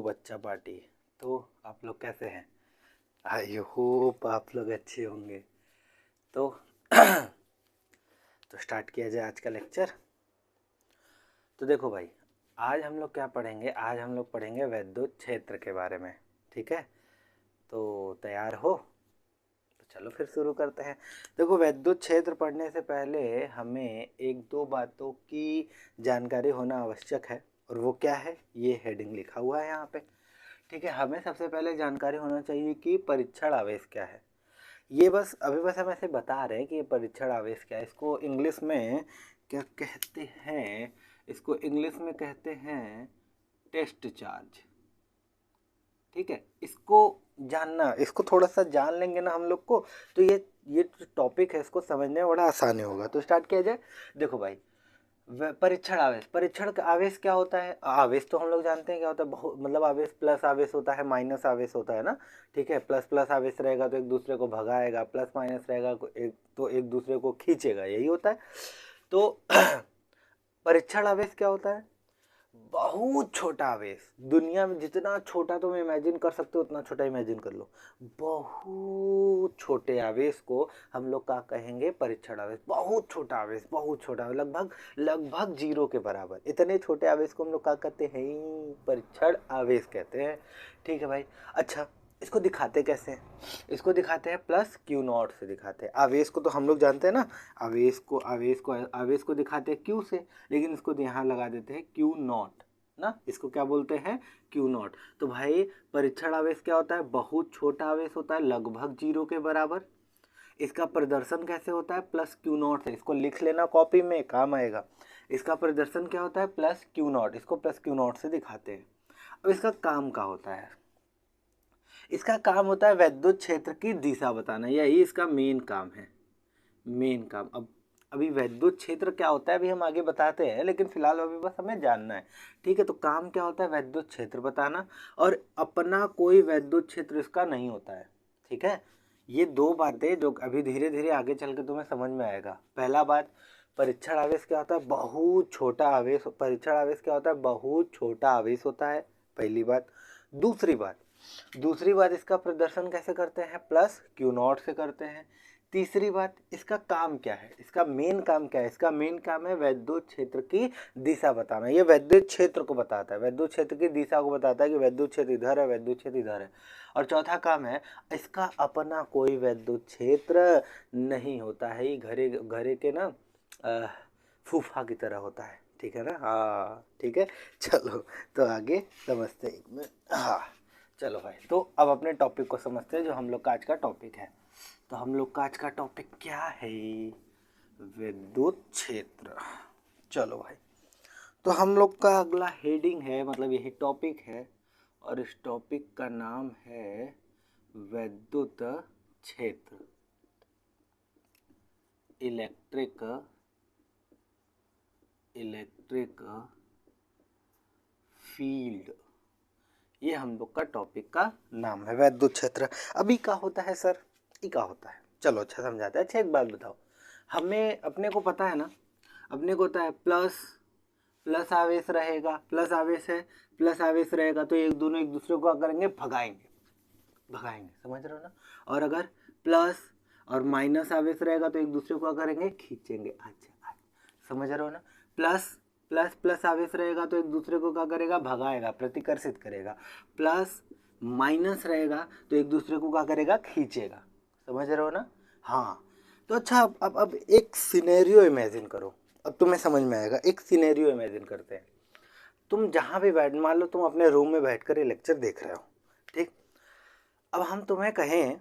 बच्चा पार्टी। तो आप लोग कैसे हैं? आई होप आप लोग अच्छे होंगे। तो तो स्टार्ट किया जाए आज का लेक्चर। तो देखो भाई, आज हम लोग क्या पढ़ेंगे? आज हम लोग पढ़ेंगे वैद्युत क्षेत्र के बारे में। ठीक है, तो तैयार हो? तो चलो फिर शुरू करते हैं। देखो, वैद्युत क्षेत्र पढ़ने से पहले हमें एक दो बातों की जानकारी होना आवश्यक है, और वो क्या है? ये हेडिंग लिखा हुआ है यहाँ पे। ठीक है, हमें सबसे पहले जानकारी होना चाहिए कि परीक्षण आवेश क्या है। ये बस अभी बस हम ऐसे बता रहे हैं कि ये परीक्षण आवेश क्या है। इसको इंग्लिश में क्या कहते हैं? इसको इंग्लिश में कहते हैं टेस्ट चार्ज। ठीक है, इसको जानना, इसको थोड़ा सा जान लेंगे ना हम लोग को, तो ये जो टॉपिक है इसको समझने में बड़ा आसानी होगा। तो स्टार्ट किया जाए। देखो भाई, परीक्षण आवेश, परीक्षण का आवेश क्या होता है? आवेश तो हम लोग जानते हैं क्या होता है। बहुत मतलब आवेश प्लस आवेश होता है, माइनस आवेश होता है ना। ठीक है, प्लस प्लस आवेश रहेगा तो एक दूसरे को भगाएगा, प्लस माइनस रहेगा तो एक दूसरे को खींचेगा, यही होता है। तो परीक्षण आवेश क्या होता है? बहुत छोटा आवेश, दुनिया में जितना छोटा तुम इमेजिन कर सकते हो उतना छोटा इमेजिन कर लो। बहुत छोटे आवेश को हम लोग क्या कहेंगे? परीक्षण आवेश। बहुत छोटा आवेश, बहुत छोटा, लगभग लगभग जीरो के बराबर, इतने छोटे आवेश को हम लोग क्या कहते हैं? परीक्षण आवेश कहते हैं। ठीक है भाई। अच्छा, इसको दिखाते कैसे हैं? इसको दिखाते हैं प्लस क्यू नॉट से दिखाते हैं। आवेश को तो हम लोग जानते हैं ना, आवेश को दिखाते हैं क्यू से, लेकिन इसको यहाँ लगा देते हैं क्यू नॉट ना। इसको क्या बोलते हैं? Q not. तो भाई, परीक्षण आवेश क्या होता है? बहुत छोटा आवेश होता है, लगभग जीरो के बराबर। इसका प्रदर्शन कैसे होता है? प्लस क्यू नॉट से। इसको लिख लेना कॉपी में, काम आएगा। इसका प्रदर्शन क्या होता है? Plus Q not. इसको प्लस क्यू नॉट से दिखाते हैं। अब इसका काम क्या होता है? इसका काम होता है वैद्युत क्षेत्र की दिशा बताना, यही इसका मेन काम है। मेन काम। अब अभी वैद्युत क्षेत्र क्या होता है अभी हम आगे बताते हैं, लेकिन फिलहाल अभी बस हमें जानना है। ठीक है, तो काम क्या होता है? वैद्युत क्षेत्र बताना, और अपना कोई वैद्युत क्षेत्र इसका नहीं होता है। ठीक है, ये दो बातें जो अभी धीरे धीरे आगे चल के तुम्हें समझ में आएगा। पहला बात, परीक्षण आवेश क्या होता है? बहुत छोटा आवेश। परीक्षण आवेश क्या होता है? बहुत छोटा आवेश होता है, पहली बात। दूसरी बात, इसका प्रदर्शन कैसे करते हैं? प्लस क्यू नॉट से करते हैं। तीसरी बात, इसका काम क्या है? इसका मेन काम क्या है? इसका मेन काम है वैद्युत क्षेत्र की दिशा बताना। ये वैद्युत क्षेत्र को बताता है, वैद्युत क्षेत्र की दिशा को बताता है कि वैद्युत क्षेत्र इधर है, वैद्युत क्षेत्र इधर है। और चौथा काम है, इसका अपना कोई वैद्युत क्षेत्र नहीं होता है। ये घरे घरे के ना फूफा की तरह होता है। ठीक है ना? हाँ ठीक है, चलो तो आगे समझते हैं एक मिनट। हाँ चलो भाई, तो अब अपने टॉपिक को समझते हैं, जो हम लोग का आज का टॉपिक है। तो हम लोग का आज का टॉपिक क्या है? विद्युत क्षेत्र। चलो भाई, तो हम लोग का अगला हेडिंग है, मतलब यही टॉपिक है, और इस टॉपिक का नाम है विद्युत क्षेत्र, इलेक्ट्रिक फील्ड। ये हम लोग का टॉपिक का नाम है, वैद्युत क्षेत्र। अभी क्या होता है सर? ये क्या होता है? चलो अच्छा समझाते हैं। अच्छा एक बात बताओ, हमें अपने को पता है ना, अपने को होता है प्लस प्लस आवेश रहेगा, प्लस आवेश है, प्लस आवेश रहेगा तो एक दोनों एक दूसरे को क्या करेंगे? भगाएंगे, समझ रहे हो ना? और अगर प्लस और माइनस आवेश रहेगा तो एक दूसरे को क्या करेंगे? खींचेंगे। अच्छा, समझ रहे हो ना? प्लस प्लस प्लस आवेश रहेगा तो एक दूसरे को क्या करेगा? भगाएगा, प्रतिकर्षित करेगा। प्लस माइनस रहेगा तो एक दूसरे को क्या करेगा? खींचेगा। समझ रहे हो ना? हाँ। तो अच्छा, अब एक सिनेरियो इमेजिन करो, अब तुम्हें समझ में आएगा। एक सिनेरियो इमेजिन करते हैं। तुम जहाँ भी बैठ, मान लो तुम अपने रूम में बैठकर ये लेक्चर देख रहे हो, ठीक। अब हम तुम्हें कहें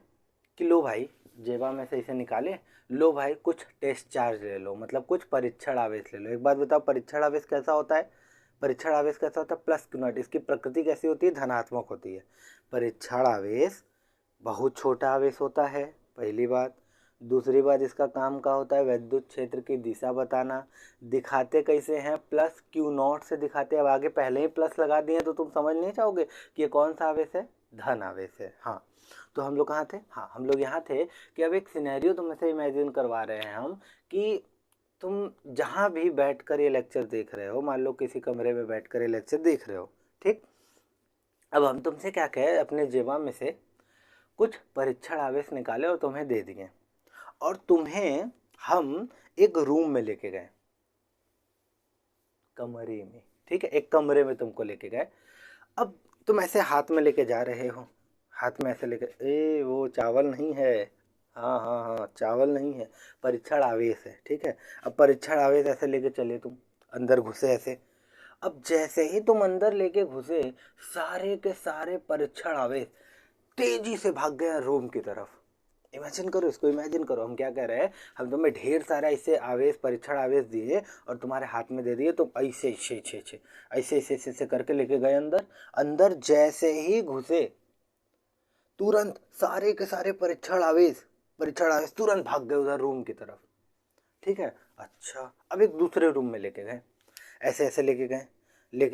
कि लो भाई, जेबा में से इसे निकाले, लो भाई कुछ टेस्ट चार्ज ले लो, मतलब कुछ परीक्षण आवेश ले लो। एक बात बताओ, परीक्षण आवेश कैसा होता है? परीक्षण आवेश कैसा होता है? Plus Q not. इसकी प्रकृति कैसी होती है? धनात्मक होती है। परीक्षण आवेश बहुत छोटा आवेश होता है, पहली बात। दूसरी बात, इसका काम क्या होता है? वैद्युत क्षेत्र की दिशा बताना। दिखाते कैसे हैं? प्लस क्यू नॉट से दिखाते हैं। अब आगे पहले ही प्लस लगा दिए तो तुम समझ नहीं चाहोगे कि ये कौन सा आवेश है? धन आवेश है। हाँ, तो हम लोग कहाँ थे? हाँ, हम लोग यहाँ थे कि अब एक सिनेरियो तुम से इमेजिन करवा रहे हैं हम, कि तुम जहाँ भी बैठकर ये लेक्चर देख रहे हो, मान लो किसी कमरे में बैठकर ये लेक्चर देख रहे हो, ठीक। अब हम तुमसे क्या कहे, अपने जेबा में से कुछ परीक्षण आवेश निकाले और तुम्हें दे दिए, और तुम्हें हम एक रूम में लेके गए, कमरे में, ठीक है, एक कमरे में तुमको लेके गए। अब तुम ऐसे हाथ में लेके जा रहे हो, हाथ में ऐसे लेके, ए वो चावल नहीं है, हाँ हाँ हाँ चावल नहीं है, परीक्षण आवेश है, ठीक है। अब परीक्षण आवेश ऐसे लेके चले तुम, अंदर घुसे ऐसे। अब जैसे ही तुम अंदर लेके घुसे, सारे के सारे परीक्षण आवेश तेजी से भाग गए रूम की तरफ। इमेजिन करो इसको, इमेजिन करो, हम क्या कह रहे हैं, हम तुम्हें ढेर सारा ऐसे आवेश, परीक्षण आवेश दिए और तुम्हारे हाथ में दे दिए, तुम ऐसे ऐसे ऐसे ऐसे ऐसे ऐसे ऐसे ऐसे करके लेके गए अंदर। अंदर जैसे ही घुसे, तुरंत सारे के सारे परीक्षण आवेश तुरंत भाग गए उधर रूम की तरफ, ठीक है। अच्छा, अब एक दूसरे रूम में लेके गए, ऐसे ऐसे लेके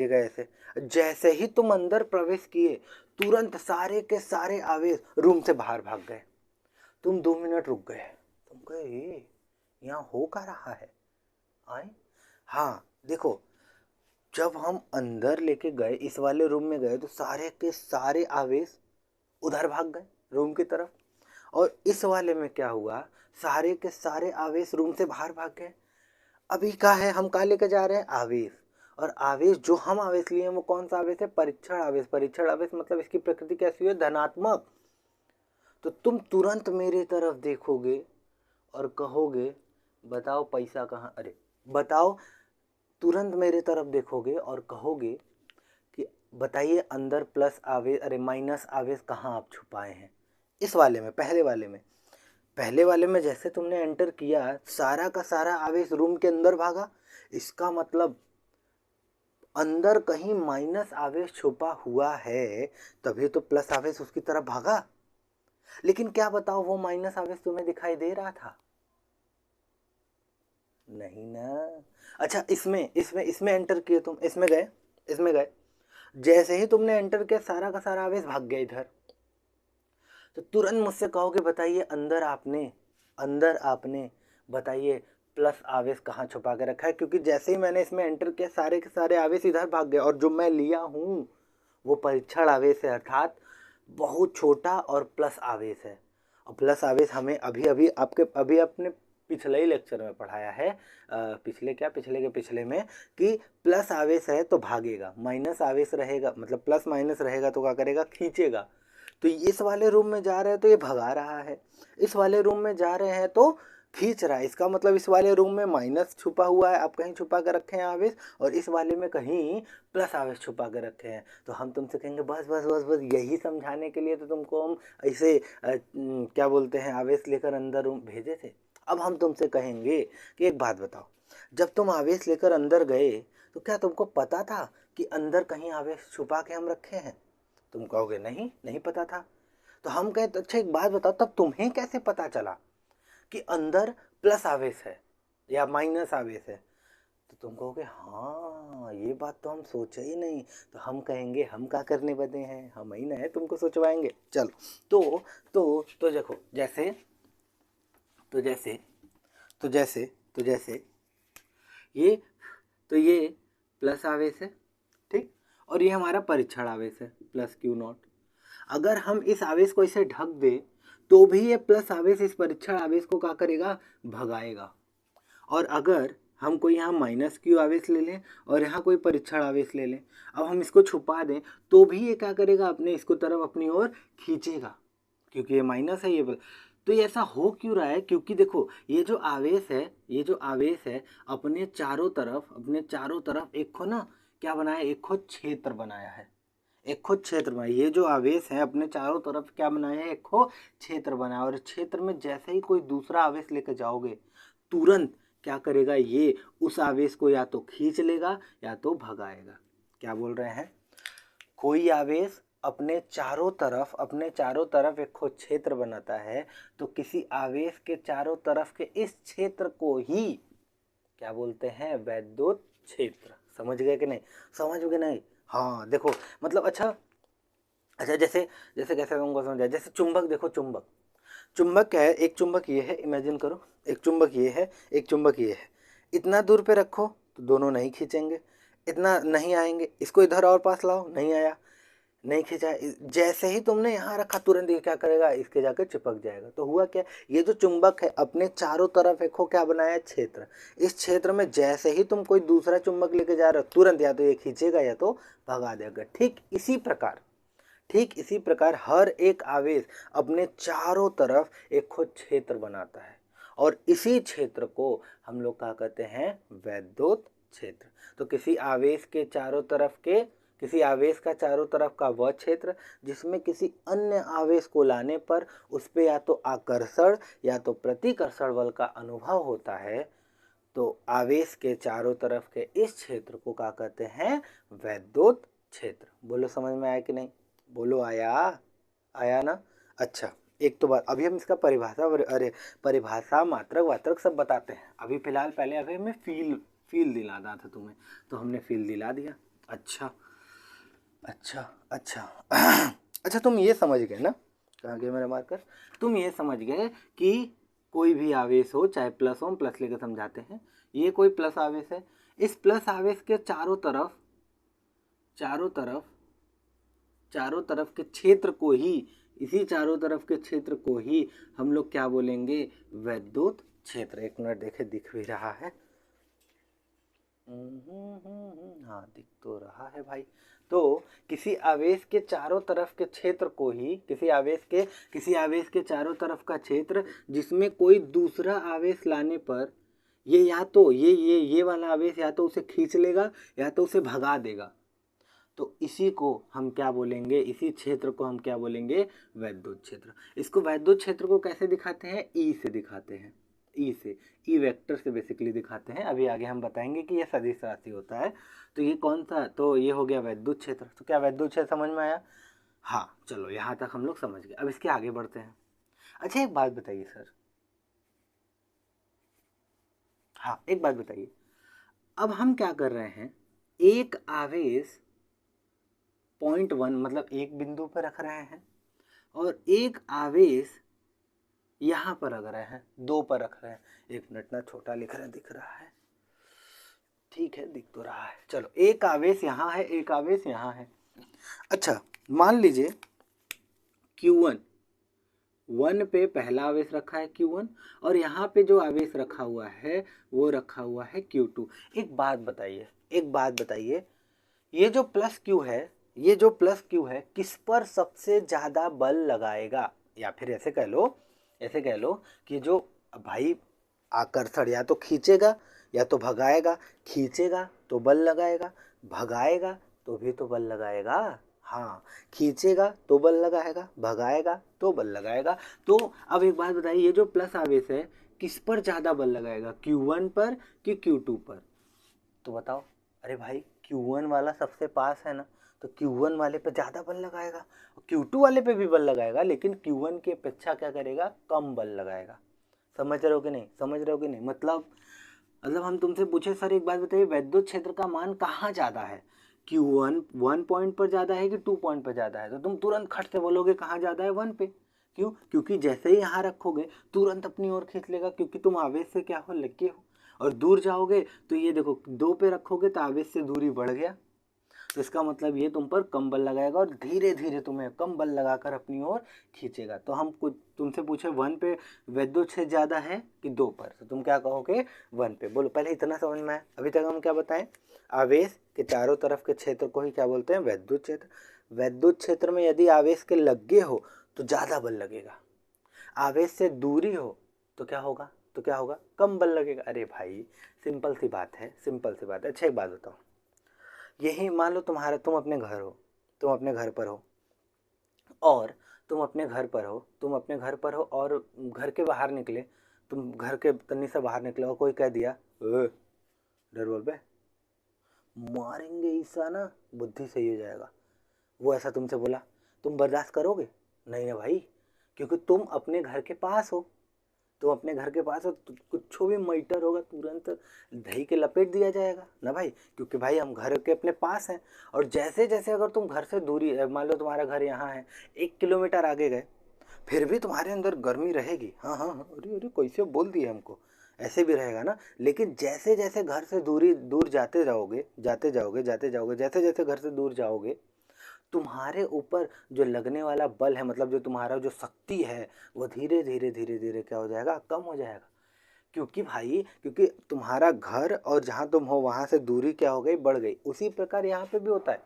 गए ऐसे। जैसे ही तुम अंदर प्रवेश किए, तुरंत सारे के सारे आवेश रूम से बाहर भाग गए। तुम 2 मिनट रुक गए, तुम कहे "ए, यहाँ हो क्या रहा है आए"। हाँ देखो, जब हम अंदर लेके गए, इस वाले रूम में गए, तो सारे के सारे आवेश उधर भाग गए रूम की तरफ। और इस वाले में क्या हुआ, सारे के सारे आवेश रूम से बाहर भाग गए। अभी क्या है, हम क्या लेके जा रहे हैं, आवेश। और आवेश, जो हम आवेश लिए हैं वो कौन सा आवेश है, परीक्षण आवेश। परीक्षण आवेश मतलब इसकी प्रकृति कैसी है, धनात्मक। तो तुम तुरंत मेरे तरफ देखोगे और कहोगे बताओ पैसा कहाँ, अरे बताओ, तुरंत मेरे तरफ देखोगे और कहोगे कि बताइए अंदर प्लस आवेश, अरे माइनस आवेश कहाँ आप छुपाए हैं। इस वाले में, पहले वाले में जैसे तुमने एंटर किया, सारा का सारा आवेश रूम के अंदर भागा। इसका मतलब अंदर कहीं माइनस आवेश छुपा हुआ है, तभी तो प्लस आवेश उसकी तरफ भागा। लेकिन क्या बताओ, वो माइनस आवेश तुम्हें दिखाई दे रहा था? नहीं ना। अच्छा, इसमें इसमें इसमें एंटर किए तुम, इसमें गए, जैसे ही तुमने एंटर किया, सारा का सारा आवेश भाग गया इधर। तो तुरंत मुझसे कहोगे बताइए अंदर आपने बताइए प्लस आवेश कहाँ छुपा के रखा है, क्योंकि जैसे ही मैंने इसमें एंटर किया, सारे के सारे आवेश इधर भाग गए, और जो मैं लिया हूँ वो परीक्षण आवेश है, अर्थात बहुत छोटा और प्लस आवेश है। और प्लस आवेश हमें अभी अपने पिछले ही लेक्चर में पढ़ाया है, पिछले के पिछले में, कि प्लस आवेश है तो भागेगा, माइनस आवेश रहेगा, मतलब प्लस माइनस रहेगा तो क्या करेगा, खींचेगा। तो इस वाले रूम में जा रहे हैं तो ये भगा रहा है, इस वाले रूम में जा रहे हैं तो खींच रहा है। इसका मतलब इस वाले रूम में माइनस छुपा हुआ है, आप कहीं छुपा कर रखे हैं आवेश, और इस वाले में कहीं प्लस आवेश छुपा कर रखे हैं। तो हम तुमसे कहेंगे बस बस बस बस, यही समझाने के लिए तो तुमको हम ऐसे क्या बोलते हैं, आवेश लेकर अंदर रूम भेजे थे। अब हम तुमसे कहेंगे कि एक बात बताओ, जब तुम आवेश लेकर अंदर गए तो क्या तुमको पता था कि अंदर कहीं आवेश छुपा के हम रखे हैं? तुम कहोगे नहीं, नहीं पता था। तो हम कहें तो अच्छा एक बात बताओ, तब तुम्हें कैसे पता चला कि अंदर प्लस आवेश है या माइनस आवेश है? तो तुम कहोगे हाँ ये बात तो हम सोचे ही नहीं। तो हम कहेंगे हम क्या करने बने हैं, हम ही ना है तुमको सोचवाएंगे। चलो, तो देखो, जैसे तो जैसे तो जैसे तो जैसे ये तो ये प्लस आवेश है, ठीक, और ये हमारा परीक्षण आवेश है प्लस क्यू नॉट। अगर हम इस आवेश को इसे ढक दें तो भी ये प्लस आवेश इस परीक्षण आवेश को क्या करेगा, भगाएगा। और अगर हम कोई यहाँ माइनस क्यू आवेश ले लें और यहाँ कोई परीक्षण आवेश ले लें, अब हम इसको छुपा दें तो भी ये क्या करेगा, अपने इसको तरफ अपनी ओर खींचेगा, क्योंकि ये माइनस है, ये प्लस। तो ये ऐसा हो क्यों रहा है, क्योंकि देखो ये जो आवेश है अपने चारों तरफ एक खो ना क्या बनाया, एक खो क्षेत्र बनाया है, एक खो क्षेत्र बनाया। ये जो आवेश है अपने चारों तरफ क्या बनाया है, एक खो क्षेत्र बनाया। और क्षेत्र में जैसे ही कोई दूसरा आवेश लेकर जाओगे, तुरंत क्या करेगा, ये उस आवेश को या तो खींच लेगा या तो भगाएगा। क्या बोल रहे हैं, कोई आवेश अपने चारों तरफ एक खो क्षेत्र बनाता है, तो किसी आवेश के चारों तरफ के इस क्षेत्र को ही क्या बोलते हैं, वैद्युत क्षेत्र। समझ गए कि नहीं, समझ गए नहीं? हाँ देखो, मतलब अच्छा जैसे जैसे कैसे तुमको समझाया, जैसे चुंबक, देखो चुंबक क्या है, एक चुंबक ये है, इमेजिन करो, एक चुंबक ये है, एक चुंबक ये है। इतना दूर पे रखो तो दोनों नहीं खींचेंगे, इतना नहीं आएंगे, इसको इधर और पास लाओ, नहीं आया। नहीं खींचा, जैसे ही तुमने यहाँ रखा तुरंत ये क्या करेगा, इसके जाकर चिपक जाएगा। तो हुआ क्या, ये जो चुंबक है अपने चारों तरफ देखो क्या बनाया है, क्षेत्र। इस क्षेत्र में जैसे ही तुम कोई दूसरा चुंबक लेके जा रहे हो तुरंत या तो ये खींचेगा या तो भगा देगा। ठीक इसी प्रकार हर एक आवेश अपने चारों तरफ एक खुद क्षेत्र बनाता है और इसी क्षेत्र को हम लोग क्या कहते हैं, वैद्युत क्षेत्र। तो किसी आवेश का चारों तरफ का वह क्षेत्र जिसमें किसी अन्य आवेश को लाने पर उस पे या तो आकर्षण या तो प्रतिकर्षण बल का अनुभव होता है, तो आवेश के चारों तरफ के इस क्षेत्र को क्या कहते हैं, वैद्युत क्षेत्र। बोलो समझ में आया कि नहीं, बोलो आया, आया ना। अच्छा, एक तो बात, अभी हम इसका परिभाषा मात्रक वात्रक सब बताते हैं। अभी फिलहाल पहले अभी हमें फील दिलाना था तुम्हें, तो हमने फील दिला दिया। अच्छा अच्छा अच्छा अच्छा, तुम ये समझ गए ना, कहाँ गया मेरा मार्कर, तुम ये समझ गए कि कोई भी आवेश हो, चाहे प्लस हो, प्लस लेकर समझाते हैं। ये कोई प्लस आवेश है, इस प्लस आवेश के चारों तरफ के क्षेत्र को ही, इसी चारों तरफ के क्षेत्र को ही हम लोग क्या बोलेंगे, वैद्युत क्षेत्र। एक मिनट देखे, दिख भी रहा है, हाँ दिख तो रहा है भाई। तो किसी आवेश के चारों तरफ के क्षेत्र को ही, किसी आवेश के चारों तरफ का क्षेत्र जिसमें कोई दूसरा आवेश लाने पर ये या तो ये वाला आवेश या तो उसे खींच लेगा या तो उसे भगा देगा, तो इसी को हम क्या बोलेंगे, इसी क्षेत्र को हम क्या बोलेंगे, वैद्युत क्षेत्र। इसको वैद्युत क्षेत्र को कैसे दिखाते हैं, ई से दिखाते हैं, ई वेक्टर से बेसिकली दिखाते हैं। अभी आगे हम बताएंगे कि यह सदिश राशि होता है। तो ये कौन सा, तो ये हो गया वैद्युत क्षेत्र। तो क्या वैद्युत क्षेत्र समझ में आया, हाँ चलो यहाँ तक हम लोग समझ गए। अब इसके आगे बढ़ते हैं। अच्छा एक बात बताइए सर, हाँ एक बात बताइए, अब हम क्या कर रहे हैं, एक आवेश .1 मतलब एक बिंदु पर रख रहे हैं और एक आवेश यहाँ पर रख रहे हैं, 2 पर रख रहे हैं। एक मिनट ना, छोटा लिख रहे हैं, दिख रहा है, ठीक है दिख तो रहा है। चलो एक आवेश यहाँ है, एक आवेश यहाँ है। अच्छा मान लीजिए Q1, 1 पे पहला आवेश रखा है Q1 और यहाँ पे जो आवेश रखा हुआ है वो रखा हुआ है Q2। एक बात बताइए, ये जो प्लस Q है किस पर सबसे ज़्यादा बल लगाएगा, या फिर ऐसे कह लो कि जो भाई आकर्षण या तो खींचेगा या तो भगाएगा, खींचेगा तो बल लगाएगा, भगाएगा तो भी तो बल लगाएगा, हाँ खींचेगा तो बल लगाएगा, भगाएगा तो बल लगाएगा। तो अब एक बात बताइए, ये जो प्लस आवेश है किस पर ज़्यादा बल लगाएगा, Q1 पर कि Q2 पर, तो बताओ। अरे भाई Q1 वाला सबसे पास है ना, तो Q1 वाले पे ज़्यादा बल लगाएगा, Q2 वाले पे भी बल लगाएगा, लेकिन Q1 की अपेक्षा क्या करेगा, कम बल लगाएगा। समझ रहे हो कि नहीं, मतलब हम तुमसे पूछे सर एक बात बताइए, वैद्युत क्षेत्र का मान कहाँ ज़्यादा है, Q1 1 पॉइंट पर ज़्यादा है कि 2 पॉइंट पर ज़्यादा है, तो तुम तुरंत खट से बोलोगे कहाँ ज़्यादा है, 1 पे। क्यों, क्योंकि जैसे ही यहाँ रखोगे तुरंत अपनी ओर खींच लेगा, क्योंकि तुम आवेश से क्या हो, लगे हो। और दूर जाओगे तो ये देखो 2 पे रखोगे तो आवेश से दूरी बढ़ गया, तो इसका मतलब ये तुम पर कम बल लगाएगा और धीरे धीरे तुम्हें कम बल लगाकर अपनी ओर खींचेगा। तो हम कुछ तुमसे पूछे 1 पे वैद्युत क्षेत्र ज़्यादा है कि 2 पर, तो तुम क्या कहोगे, 1 पे। बोलो पहले इतना समझ में आया। अभी तक हम क्या बताएं, आवेश के चारों तरफ के क्षेत्र को ही क्या बोलते हैं, वैद्युत क्षेत्र। वैद्युत क्षेत्र में यदि आवेश के लगे हो तो ज़्यादा बल लगेगा, आवेश से दूरी हो तो क्या होगा, कम बल लगेगा। अरे भाई सिंपल सी बात है। अच्छा एक बात बताओ, यही मान लो तुम अपने घर हो, तुम अपने घर पर हो और घर के बाहर निकले, तुम घर के तन्नी से बाहर निकले और कोई कह दिया डर बोल बे, मारेंगे ईसा ना, बुद्धि सही हो जाएगा, वो ऐसा तुमसे बोला, तुम बर्दाश्त करोगे, नहीं ना भाई, क्योंकि तुम अपने घर के पास हो, कुछ भी मैटर होगा तुरंत दही के लपेट दिया जाएगा ना भाई, क्योंकि भाई हम घर के अपने पास हैं। और जैसे जैसे अगर तुम घर से दूरी, मान लो तुम्हारा घर यहाँ है, 1 किलोमीटर आगे गए, फिर भी तुम्हारे अंदर गर्मी रहेगी, हाँ हाँ हाँ, अरे कैसे बोल दिए हमको, ऐसे भी रहेगा ना। लेकिन जैसे जैसे घर से दूर जाते जाओगे, जैसे जैसे घर से दूर जाओगे तुम्हारे ऊपर जो लगने वाला बल है, मतलब जो तुम्हारा जो शक्ति है, वो धीरे धीरे धीरे धीरे क्या हो जाएगा, कम हो जाएगा। क्योंकि भाई, क्योंकि तुम्हारा घर और जहाँ तुम हो वहाँ से दूरी क्या हो गई, बढ़ गई। उसी प्रकार यहाँ पे भी होता है,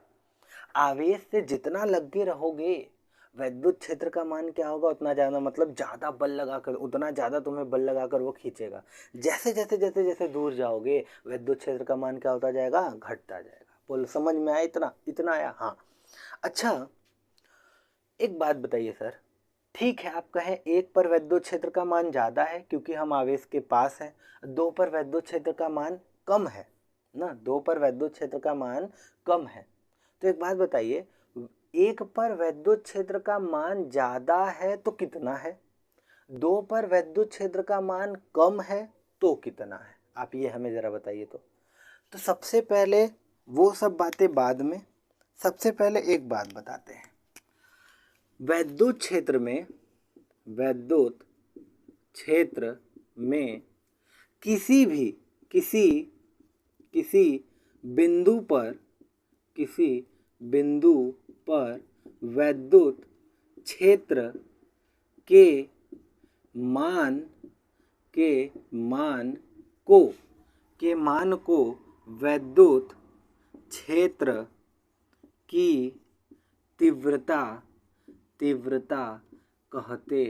आवेश से जितना लगे रहोगे वैद्युत क्षेत्र का मान क्या होगा, उतना ज़्यादा, मतलब ज़्यादा बल लगाकर, उतना ज़्यादा तुम्हें बल लगाकर वो खींचेगा। जैसे जैसे जैसे जैसे दूर जाओगे वैद्युत क्षेत्र का मान क्या होता जाएगा, घटता जाएगा। बोलो समझ में आया, इतना इतना आया? हाँ। अच्छा, एक बात बताइए सर, ठीक है आप कहें एक पर वैद्युत क्षेत्र का मान ज़्यादा है क्योंकि हम आवेश के पास हैं, दो पर वैद्युत क्षेत्र का मान कम है ना, दो पर वैद्युत क्षेत्र का मान कम है। तो एक बात बताइए, एक पर वैद्युत क्षेत्र का मान ज़्यादा है तो कितना है, दो पर वैद्युत क्षेत्र का मान कम है तो कितना है? आप ये हमें ज़रा बताइए। तो सबसे पहले वो सब बातें बाद में, सबसे पहले एक बात बताते हैं। वैद्युत क्षेत्र में, वैद्युत क्षेत्र में किसी भी किसी किसी बिंदु पर, किसी बिंदु पर वैद्युत क्षेत्र के मान के मान को के मान को वैद्युत क्षेत्र की तीव्रता तीव्रता कहते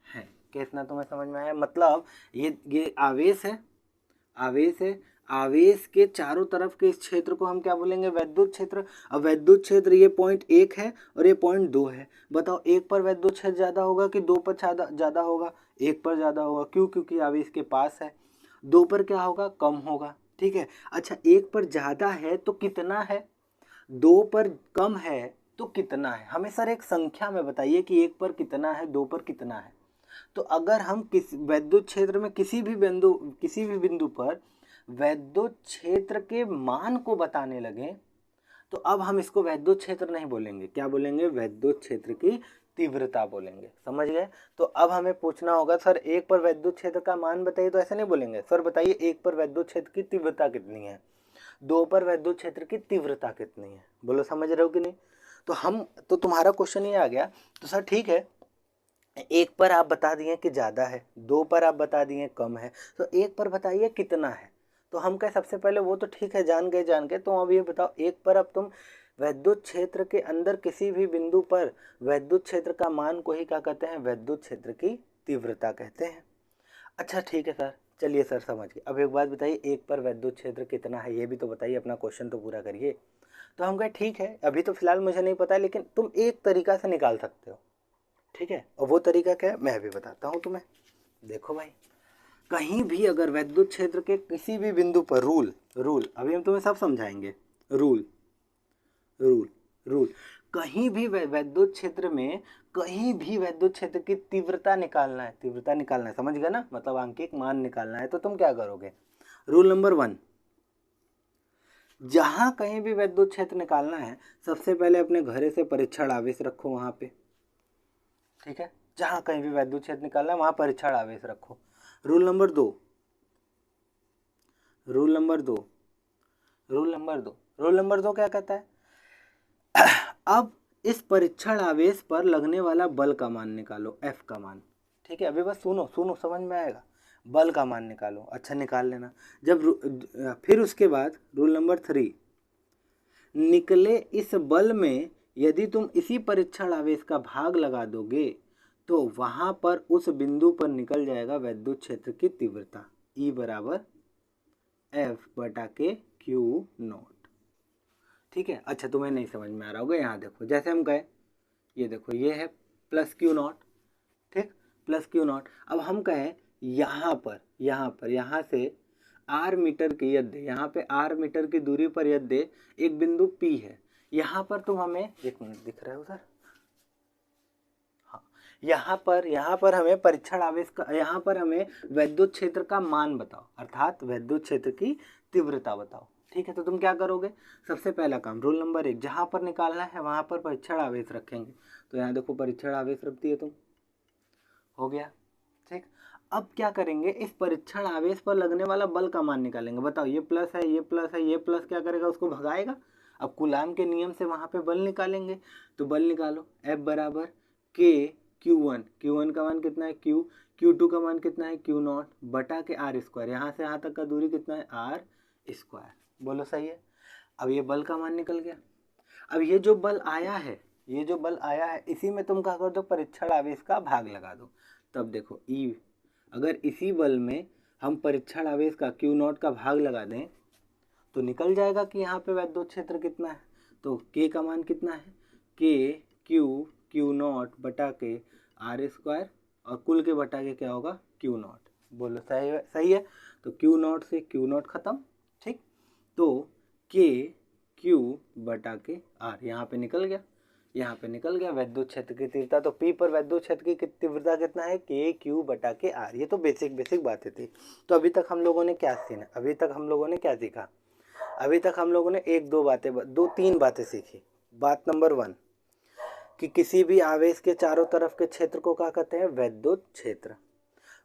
हैं। कितना तुम्हें समझ में आया? मतलब ये आवेश है, आवेश है, आवेश के चारों तरफ के इस क्षेत्र को हम क्या बोलेंगे, वैद्युत क्षेत्र। अब वैद्युत क्षेत्र ये पॉइंट 1 है और ये पॉइंट 2 है। बताओ एक पर वैद्युत क्षेत्र ज़्यादा होगा कि दो पर ज़्यादा होगा? एक पर ज़्यादा होगा। क्यों? क्योंकि आवेश के पास है। दो पर क्या होगा, कम होगा। ठीक है। अच्छा, एक पर ज़्यादा है तो कितना है, दो पर कम है तो कितना है? हमें सर एक संख्या में बताइए कि एक पर कितना है, दो पर कितना है। तो अगर हम किस वैद्युत क्षेत्र में किसी भी बिंदु पर वैद्युत क्षेत्र के मान को बताने लगे तो अब हम इसको वैद्युत क्षेत्र नहीं बोलेंगे, क्या बोलेंगे, वैद्युत क्षेत्र की तीव्रता बोलेंगे। समझ गए? तो अब हमें पूछना होगा सर एक पर वैद्युत क्षेत्र का मान बताइए, तो ऐसे नहीं बोलेंगे सर बताइए एक पर वैद्युत क्षेत्र की तीव्रता कितनी है, दो पर वैद्युत क्षेत्र की तीव्रता कितनी है। बोलो समझ रहे हो कि नहीं? तो तुम्हारा क्वेश्चन ये आ गया। तो सर ठीक है, एक पर आप बता दिए कि ज़्यादा है, दो पर आप बता दिए कम है, तो एक पर बताइए कितना है। तो हम कहे सबसे पहले वो तो ठीक है, जान गए। तो अब ये बताओ एक पर अब तुम वैद्युत क्षेत्र के अंदर किसी भी बिंदु पर वैद्युत क्षेत्र का मान को ही क्या कहते हैं, वैद्युत क्षेत्र की तीव्रता कहते हैं। अच्छा ठीक है सर, चलिए सर समझ गए। अब एक बात बताइए एक पर वैद्युत क्षेत्र कितना है ये भी तो बताइए, अपना क्वेश्चन तो पूरा करिए। तो हम कहे ठीक है, अभी तो फिलहाल मुझे नहीं पता, लेकिन तुम एक तरीका से निकाल सकते हो। ठीक है, और वो तरीका क्या है मैं भी बताता हूँ तुम्हें। देखो भाई, कहीं भी अगर वैद्युत क्षेत्र के किसी भी बिंदु पर रूल अभी हम तुम्हें सब समझाएंगे। रूल रूल रूल कहीं भी वैद्युत क्षेत्र में कहीं भी वैद्युत क्षेत्र की तीव्रता निकालना है, समझ गए ना, मतलब आंकिक मान निकालना है। तो तुम क्या करोगे, रूल नंबर 1, जहां कहीं भी वैद्युत क्षेत्र निकालना है सबसे पहले अपने घरे से परीक्षण आवेश रखो वहां पे। ठीक है, जहां कहीं भी वैद्युत क्षेत्र निकालना है वहां परीक्षण आवेश रखो। रूल नंबर दो क्या कहता है, अब इस परीक्षण आवेश पर लगने वाला बल का मान निकालो, एफ का मान। ठीक है, अभी बस सुनो समझ में आएगा। बल का मान निकालो, अच्छा निकाल लेना। फिर उसके बाद रूल नंबर 3, निकले इस बल में यदि तुम इसी परीक्षण आवेश का भाग लगा दोगे तो वहां पर उस बिंदु पर निकल जाएगा वैद्युत क्षेत्र की तीव्रता, E बराबर F/Q0। ठीक है। अच्छा तुम्हें नहीं समझ में आ रहा होगा, यहाँ देखो जैसे हम गए, ये देखो ये है +Q0, ठीक, +Q0। अब हम कहें यहाँ से r मीटर की यदि यहाँ पे r मीटर की दूरी पर यदि एक बिंदु P है, यहाँ पर तुम हमें, एक मिनट दिख रहा है उधर, हाँ, यहाँ पर हमें परीक्षण आवेश का, यहाँ पर हमें वैद्युत क्षेत्र का मान बताओ, अर्थात वैद्युत क्षेत्र की तीव्रता बताओ। ठीक है, तो तुम क्या करोगे, सबसे पहला काम रूल नंबर 1, जहाँ पर निकालना है वहाँ पर परीक्षण आवेश रखेंगे। तो यहाँ देखो परीक्षण आवेश रख दिए तुम, हो गया। ठीक, अब क्या करेंगे, इस परीक्षण आवेश पर लगने वाला बल का मान निकालेंगे। बताओ ये प्लस है, ये प्लस है, ये प्लस क्या करेगा, उसको भगाएगा, अब कूलाम के नियम से वहाँ पे बल निकालेंगे, तो बल निकालो। F बराबर K Q1, Q1 का मान कितना है Q, Q2 का मान कितना है Q0 बटा के R स्क्वायर, यहाँ से यहाँ तक का दूरी कितना है R स्क्वायर। बोलो सही है। अब ये बल का मान निकल गया। अब ये जो बल आया है, ये जो बल आया है, इसी में तुम क्या कर दो, परीक्षण आवेश का भाग लगा दो। तब देखो E, अगर इसी बल में हम परीक्षण आवेश का Q0 का भाग लगा दें तो निकल जाएगा कि यहाँ पे वैद्युत क्षेत्र कितना है। तो K का मान कितना है, K Q0 बटा के R स्क्वायर, और कुल के बटा के क्या होगा Q0। बोलो सही है। तो Q0 से Q0 खत्म, ठीक। तो K Q बटा के R यहाँ पे निकल गया, यहाँ पे निकल गया वैद्युत क्षेत्र की तीव्रता। तो P पर वैद्युत क्षेत्र की तीव्रता कितना है, K Q बटा के R। ये तो बेसिक बातें थी। तो अभी तक हम लोगों ने क्या सीखा, अभी तक हम लोगों ने क्या सीखा, अभी तक हम लोगों ने दो तीन बातें सीखी। बात नंबर 1 कि किसी भी आवेश के चारों तरफ के क्षेत्र को क्या कहते हैं, वैद्युत क्षेत्र।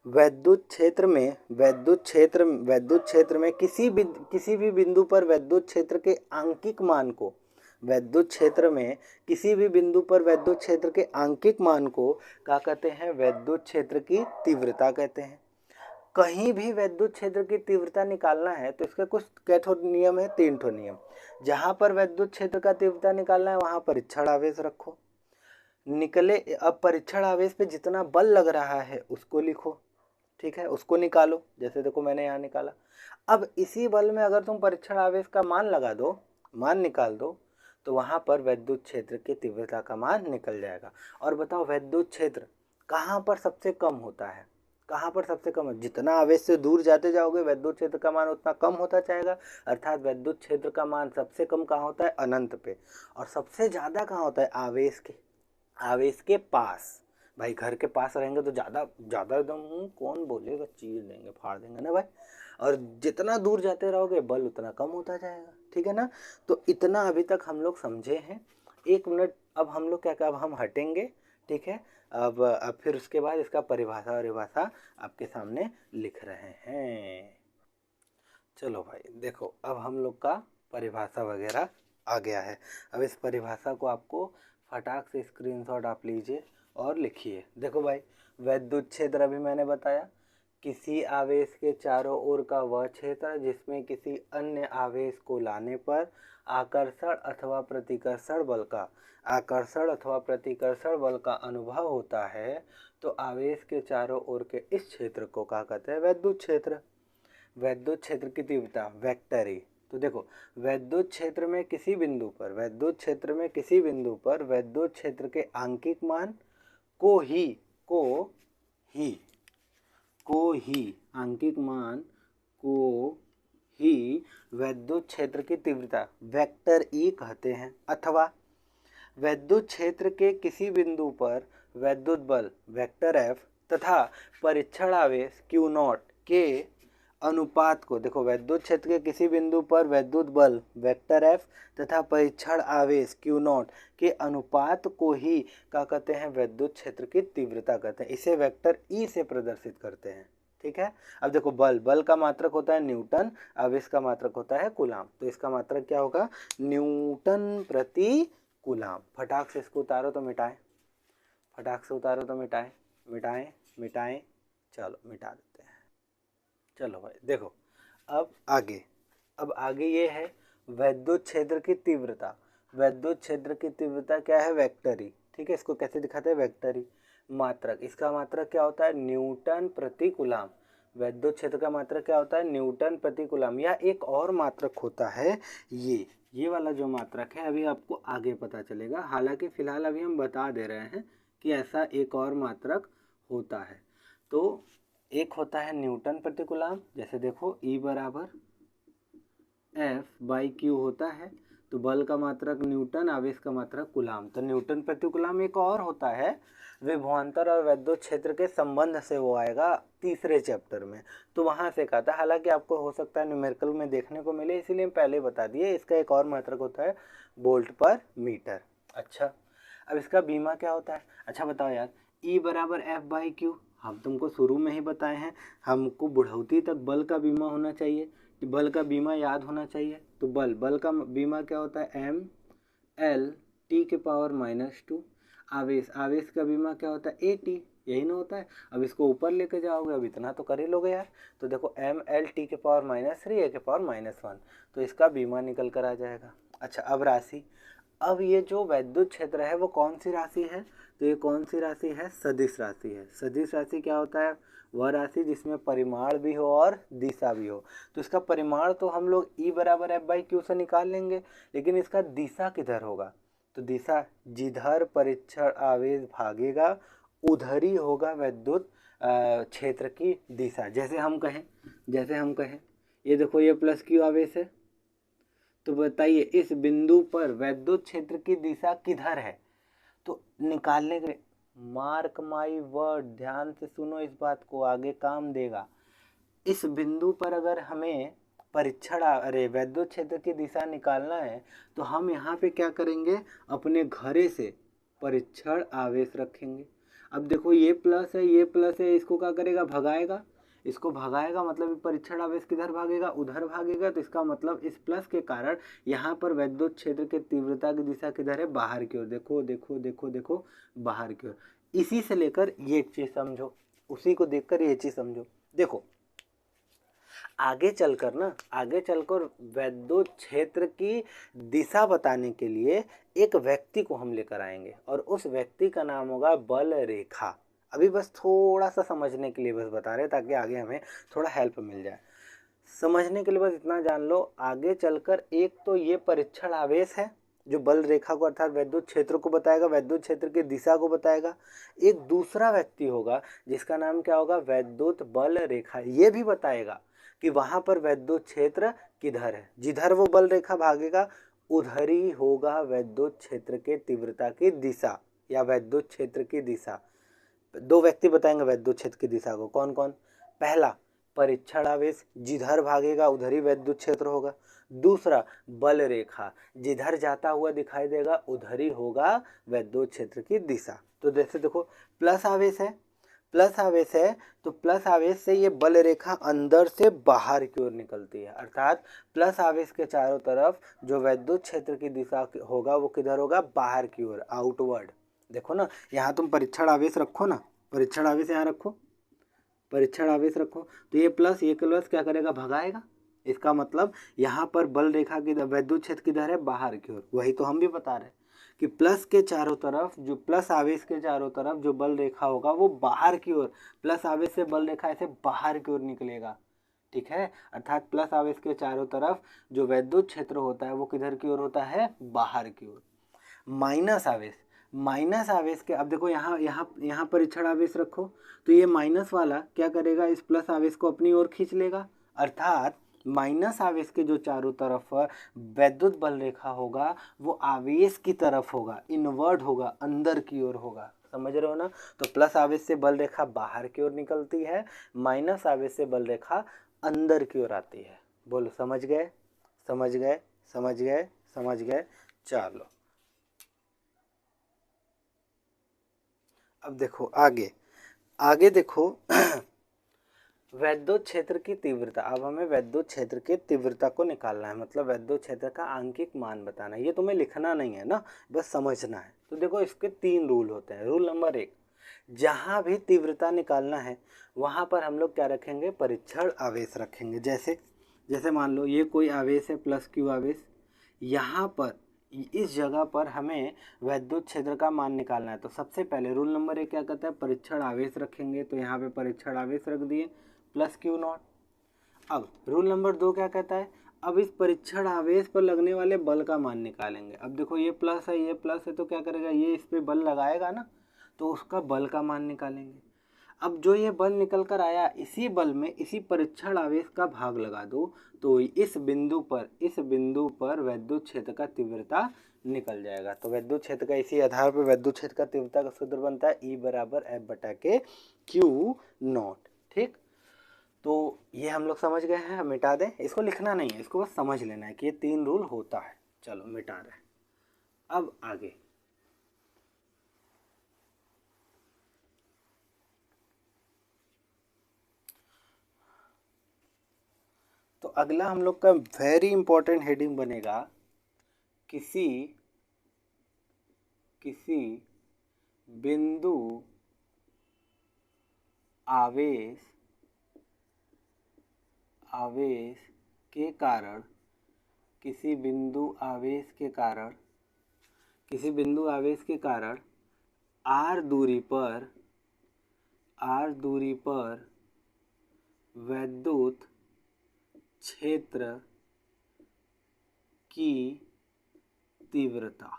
वैद्युत क्षेत्र में किसी भी बिंदु पर वैद्युत क्षेत्र के आंकिक मान को, वैद्युत क्षेत्र में किसी भी बिंदु पर वैद्युत क्षेत्र के आंकिक मान को क्या कहते हैं, वैद्युत क्षेत्र की तीव्रता कहते हैं। कहीं भी वैद्युत क्षेत्र की तीव्रता निकालना है तो इसके कुछ कैठो नियम है, 3 ठो नियम। जहां पर वैद्युत क्षेत्र का तीव्रता निकालना है वहां परीक्षण आवेश रखो, निकले। अब परीक्षण आवेश पे जितना बल लग रहा है उसको लिखो, ठीक है, उसको निकालो। जैसे देखो मैंने यहाँ निकाला। अब इसी बल में अगर तुम परीक्षण आवेश का मान लगा दो, मान निकाल दो, तो वहां पर वैद्युत क्षेत्र की तीव्रता का मान निकल जाएगा। और बताओ वैद्युत क्षेत्र कहाँ पर सबसे कम होता है, कहाँ पर सबसे कम है, जितना आवेश से दूर जाते जाओगे वैद्युत क्षेत्र का मान उतना कम होता जाएगा। अर्थात वैद्युत क्षेत्र का मान सबसे कम कहाँ होता है, अनंत पे। और सबसे ज़्यादा कहाँ होता है, आवेश के पास। भाई घर के पास रहेंगे तो ज़्यादा एकदम कौन बोलेगा, चीर देंगे, फाड़ देंगे ना भाई। और जितना दूर जाते रहोगे बल उतना कम होता जाएगा, ठीक है ना। तो इतना अभी तक हम लोग समझे हैं। 1 मिनट अब हम लोग क्या अब हम हटेंगे, ठीक है। अब फिर उसके बाद इसका परिभाषा आपके सामने लिख रहे हैं। चलो भाई देखो, अब हम लोग का परिभाषा वगैरह आ गया है। अब इस परिभाषा को आपको फटाक से स्क्रीनशॉट आप लीजिए और लिखिए। देखो भाई, वैद्युत क्षेत्र अभी मैंने बताया, किसी आवेश के चारों ओर का वह क्षेत्र जिसमें किसी अन्य आवेश को लाने पर आकर्षण अथवा प्रतिकर्षण बल का अनुभव होता है, तो आवेश के चारों ओर के इस क्षेत्र को क्या कहते हैं, वैद्युत क्षेत्र। वैद्युत क्षेत्र की तीव्रता वेक्टर ई। तो देखो, वैद्युत क्षेत्र में किसी बिंदु पर वैद्युत क्षेत्र के आंकिक मान को ही वैद्युत क्षेत्र की तीव्रता वेक्टर ई कहते हैं। अथवा वैद्युत क्षेत्र के किसी बिंदु पर वैद्युत बल वेक्टर एफ तथा परीक्षण आवेश Q0 के अनुपात को, देखो वैद्युत क्षेत्र के किसी बिंदु पर वैद्युत बल वेक्टर एफ तथा परीक्षण आवेश Q0 के अनुपात को ही क्या कहते हैं, वैद्युत क्षेत्र की तीव्रता कहते हैं। इसे वेक्टर ई से प्रदर्शित करते हैं, ठीक है। अब देखो, बल का मात्रक होता है न्यूटन, आवेश का मात्रक होता है कूलाम। तो इसका मात्रक क्या होगा, न्यूटन प्रति कूलाम। फटाक से इसको उतारो तो मिटाएं, मिटाएं। चलो मिटा देते हैं। चलो भाई देखो, अब आगे ये है वैद्युत क्षेत्र की तीव्रता। वैद्युत क्षेत्र की तीव्रता क्या है, वेक्टर ई, ठीक है। इसको कैसे दिखाते हैं, वेक्टर ई। मात्रक, इसका मात्रक क्या होता है, न्यूटन प्रति कूलाम। वैद्युत क्षेत्र का मात्रक क्या होता है, न्यूटन प्रति कूलाम। या एक और मात्रक होता है ये वाला जो मात्रक है, अभी आपको आगे पता चलेगा। हालांकि फिलहाल अभी हम बता दे रहे हैं कि ऐसा एक और मात्रक होता है। तो एक होता है न्यूटन प्रति कूलाम। जैसे देखो, E बराबर F/Q होता है, तो बल का मात्रक न्यूटन, आवेश का मात्रक कूलाम। तो न्यूटन प्रति कूलाम एक और होता है, विभवांतर और वैद्युत क्षेत्र के संबंध से वो आएगा 3रे चैप्टर में, तो वहाँ से कहता है। हालांकि आपको हो सकता है न्यूमेरिकल में देखने को मिले, इसीलिए पहले बता दिए। इसका एक और मात्रक होता है वोल्ट पर मीटर। अच्छा, अब इसका बीमा क्या होता है, अच्छा बताओ यार। E बराबर F/Q, हम तुमको शुरू में ही बताए हैं, हमको बुढ़ौती तक बल का बीमा होना चाहिए, बल का बीमा याद होना चाहिए। तो बल, बल का बीमा क्या होता है, एम एल टी के पावर -2। आवेश, आवेश का बीमा क्या होता है, ए टी, यही ना होता है। अब इसको ऊपर लेके जाओगे, अब इतना तो कर ही लोगे यार। तो देखो एम एल टी के पावर -3 ए के पावर -1, तो इसका बीमा निकल कर आ जाएगा। अच्छा अब राशि, अब ये जो वैद्युत क्षेत्र है वो कौन सी राशि है, तो ये कौन सी राशि है, सदिश राशि है। सदिश राशि क्या होता है, वह राशि जिसमें परिमाण भी हो और दिशा भी हो। तो इसका परिमाण तो हम लोग E बराबर F/Q से निकाल लेंगे, लेकिन इसका दिशा किधर होगा, तो दिशा जिधर परीक्षण आवेश भागेगा उधर ही होगा वैद्युत क्षेत्र की दिशा। जैसे हम कहें ये देखो ये +Q आवेश है, तो बताइए इस बिंदु पर वैद्युत क्षेत्र की दिशा किधर है, तो निकालने के लिए, मार्क माई वर्ड, ध्यान से सुनो इस बात को, आगे काम देगा। इस बिंदु पर अगर हमें वैद्युत क्षेत्र की दिशा निकालना है, तो हम यहाँ पे क्या करेंगे, अपने घरे से परीक्षण आवेश रखेंगे। अब देखो ये प्लस है, ये प्लस है, इसको क्या करेगा, भगाएगा, इसको भगाएगा, मतलब परीक्षण आवेश किधर भागेगा, उधर भागेगा। तो इसका मतलब इस प्लस के कारण यहाँ पर वैद्युत क्षेत्र के तीव्रता की दिशा किधर है, बाहर की ओर। देखो देखो देखो देखो, बाहर की ओर। इसी से लेकर ये चीज समझो, उसी को देखकर ये चीज समझो। देखो आगे चलकर वैद्युत क्षेत्र की दिशा बताने के लिए एक व्यक्ति को हम लेकर आएंगे, और उस व्यक्ति का नाम होगा बल रेखा। अभी बस थोड़ा सा समझने के लिए बस बता रहे, ताकि आगे हमें थोड़ा हेल्प मिल जाए। समझने के लिए बस इतना जान लो, आगे चलकर एक तो ये परीक्षण आवेश है जो बल रेखा को अर्थात वैद्युत क्षेत्र को बताएगा, वैद्युत क्षेत्र की दिशा को बताएगा। एक दूसरा व्यक्ति होगा जिसका नाम क्या होगा, वैद्युत बल रेखा, ये भी बताएगा कि वहां पर वैद्युत क्षेत्र किधर है। जिधर वो बल रेखा भागेगा उधर ही होगा वैद्युत क्षेत्र के तीव्रता की दिशा या वैद्युत क्षेत्र की दिशा। दो व्यक्ति बताएंगे वैद्युत क्षेत्र की दिशा को, कौन कौन, पहला परीक्षण आवेश, जिधर भागेगा उधर ही वैद्युत क्षेत्र होगा। दूसरा बल रेखा, जिधर जाता हुआ दिखाई देगा उधर ही होगा वैद्युत क्षेत्र की दिशा। तो जैसे देखो प्लस आवेश है, तो प्लस आवेश से ये बल रेखा अंदर से बाहर की ओर निकलती है, अर्थात प्लस आवेश के चारों तरफ जो वैद्युत क्षेत्र की दिशा होगा वो किधर होगा, बाहर की ओर, आउटवर्ड। देखो ना, यहाँ तुम परीक्षण आवेश रखो ना, परीक्षण आवेश यहाँ रखो, परीक्षण आवेश रखो, तो ये प्लस क्या करेगा, भगाएगा। इसका मतलब यहाँ पर बल रेखा की वैद्युत क्षेत्र किधर है, बाहर की ओर। वही तो हम भी बता रहे हैं कि प्लस के चारों तरफ, जो प्लस आवेश के चारों तरफ जो बल रेखा होगा वो बाहर की ओर, प्लस आवेश से बल रेखा ऐसे बाहर की ओर निकलेगा, ठीक है। अर्थात प्लस आवेश के चारों तरफ जो वैद्युत क्षेत्र होता है वो किधर की ओर होता है, बाहर की ओर। माइनस आवेश के, अब देखो यहाँ परीक्षण आवेश रखो, तो ये माइनस वाला क्या करेगा, इस प्लस आवेश को अपनी ओर खींच लेगा। अर्थात माइनस आवेश के जो चारों तरफ वैद्युत बल रेखा होगा वो आवेश की तरफ होगा, इनवर्ड होगा, अंदर की ओर होगा। समझ रहे हो ना। तो प्लस आवेश से बल रेखा बाहर की ओर निकलती है, माइनस आवेश से बल रेखा अंदर की ओर आती है। बोलो समझ गए, समझ गए, समझ गए, समझ गए। चलो अब देखो आगे देखो वैद्युत क्षेत्र की तीव्रता। अब हमें वैद्युत क्षेत्र की तीव्रता को निकालना है, मतलब वैद्युत क्षेत्र का आंकिक मान बताना है। ये तुम्हें लिखना नहीं है ना, बस समझना है। तो देखो इसके 3 रूल होते हैं। रूल नंबर 1, जहाँ भी तीव्रता निकालना है वहाँ पर हम लोग क्या रखेंगे, परीक्षण आवेश रखेंगे। जैसे मान लो ये कोई आवेश है +Q आवेश, यहाँ पर इस जगह पर हमें वैद्युत क्षेत्र का मान निकालना है। तो सबसे पहले रूल नंबर 1 क्या कहता है, परीक्षण आवेश रखेंगे। तो यहाँ पे परीक्षण आवेश रख दिए +Q0। अब रूल नंबर 2 क्या कहता है, अब इस परीक्षण आवेश पर लगने वाले बल का मान निकालेंगे। अब देखो ये प्लस है, ये प्लस है, तो क्या करेगा, ये इस पे बल लगाएगा ना, तो उसका बल का मान निकालेंगे। अब जो ये बल निकल कर आया, इसी बल में इसी परीक्षण आवेश का भाग लगा दो, तो इस बिंदु पर वैद्युत क्षेत्र का तीव्रता निकल जाएगा। तो वैद्युत क्षेत्र का इसी आधार पर वैद्युत क्षेत्र का तीव्रता का सूत्र बनता है E बराबर F/Q0। ठीक, तो ये हम लोग समझ गए हैं। मिटा दें, इसको लिखना नहीं है, इसको बस समझ लेना है कि ये 3 रूल होता है। चलो मिटा दें। अब आगे तो अगला हम लोग का वेरी इंपॉर्टेंट हेडिंग बनेगा किसी बिंदु आवेश के कारण किसी बिंदु आवेश के कारण r दूरी पर वैद्युत क्षेत्र की तीव्रता।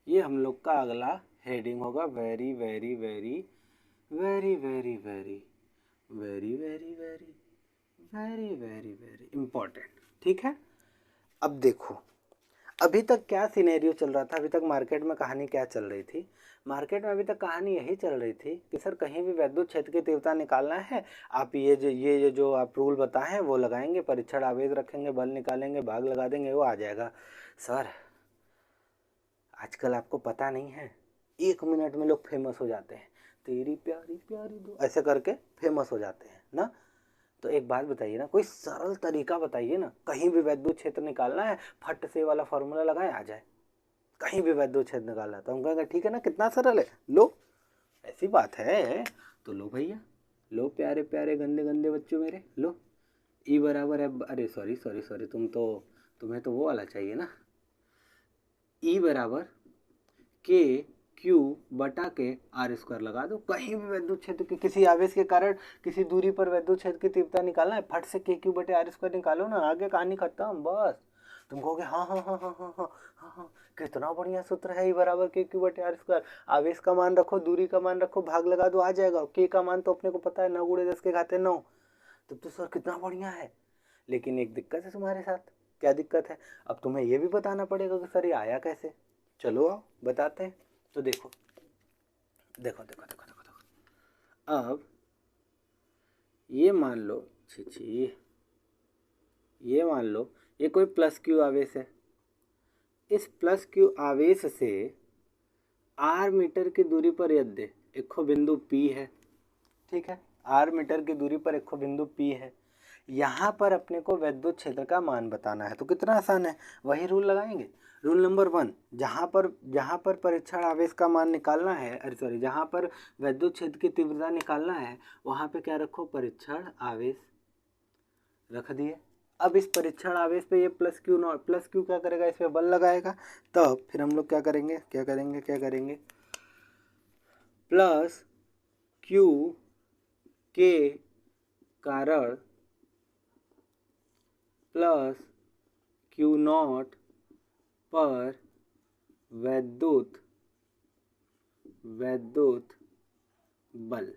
ये हम लोग का अगला हेडिंग होगा। Very very very very very very very very very very very very important. ठीक है, अब देखो अभी तक क्या सिनेरियो चल रहा था। अभी तक मार्केट में कहानी क्या चल रही थी। मार्केट में अभी तक कहानी यही चल रही थी कि सर कहीं भी वैद्युत क्षेत्र की तीव्रता निकालना है, आप ये जो आप रूल बताए हैं वो लगाएंगे, परीक्षण आवेश रखेंगे, बल निकालेंगे, भाग लगा देंगे, वो आ जाएगा। सर आजकल आपको पता नहीं है, 1 मिनट में लोग फेमस हो जाते हैं, तेरी प्यारी प्यारी दो ऐसे करके फेमस हो जाते हैं ना। तो एक बात बताइए ना, कोई सरल तरीका बताइए ना। कहीं भी वैद्युत क्षेत्र निकालना है, फट से वाला फॉर्मूला लगाएं, आ जाए। कहीं भी वैद्युत क्षेत्र निकालना है तो हम कहेंगे ठीक है ना, कितना सरल है, लो ऐसी बात है तो लो भैया, लो प्यारे प्यारे गंदे गंदे बच्चों मेरे, लो ई बराबर है, अरे सॉरी सॉरी सॉरी, तुम्हें तो वो वाला चाहिए ना, ई बराबर के क्यू बटा के आर स्क्वायर लगा दो। कहीं भी वैद्युत क्षेत्र के किसी आवेश के कारण किसी दूरी पर वैद्युत क्षेत्र की तीव्रता निकालना है, फट से के क्यू बटे आर स्क्वायर निकालो ना, आगे कहानी खत्म। बस तुम कहोगे हाँ हाँ हाँ हाँ हाँ हाँ हाँ हाँ, कितना बढ़िया सूत्र है, ई बराबर के क्यू बटे आर स्क्वायर। आवेश का मान रखो, दूरी का मान रखो, भाग लगा दो, आ जाएगा। के का मान तो अपने को पता है, 9 × 10 के घाते 9। तब तो सर कितना बढ़िया है। लेकिन एक दिक्कत है तुम्हारे साथ। क्या दिक्कत है? अब तुम्हें ये भी बताना पड़ेगा कि सर ये आया कैसे। चलो आओ बताते हैं। तो देखो देखो देखो देखो देखो देखो, अब ये मान लो, ये मान लो ये कोई प्लस क्यू आवेश है। इस प्लस क्यू आवेश से r मीटर की दूरी पर यदि एक बिंदु P है, ठीक है, r मीटर की दूरी पर एक बिंदु P है, यहाँ पर अपने को वैद्युत क्षेत्र का मान बताना है। तो कितना आसान है, वही रूल लगाएंगे। रूल नंबर 1, जहाँ पर परीक्षण आवेश का मान निकालना है, अरे सॉरी, जहाँ पर वैद्युत क्षेत्र की तीव्रता निकालना है, वहाँ पे क्या रखो, परीक्षण आवेश रख दिए। अब इस परीक्षण आवेश पे ये प्लस क्यू क्या करेगा, इस पे बल लगाएगा। तब फिर हम लोग क्या करेंगे प्लस क्यू के कारण प्लस क्यू नॉट पर वैद्युत बल।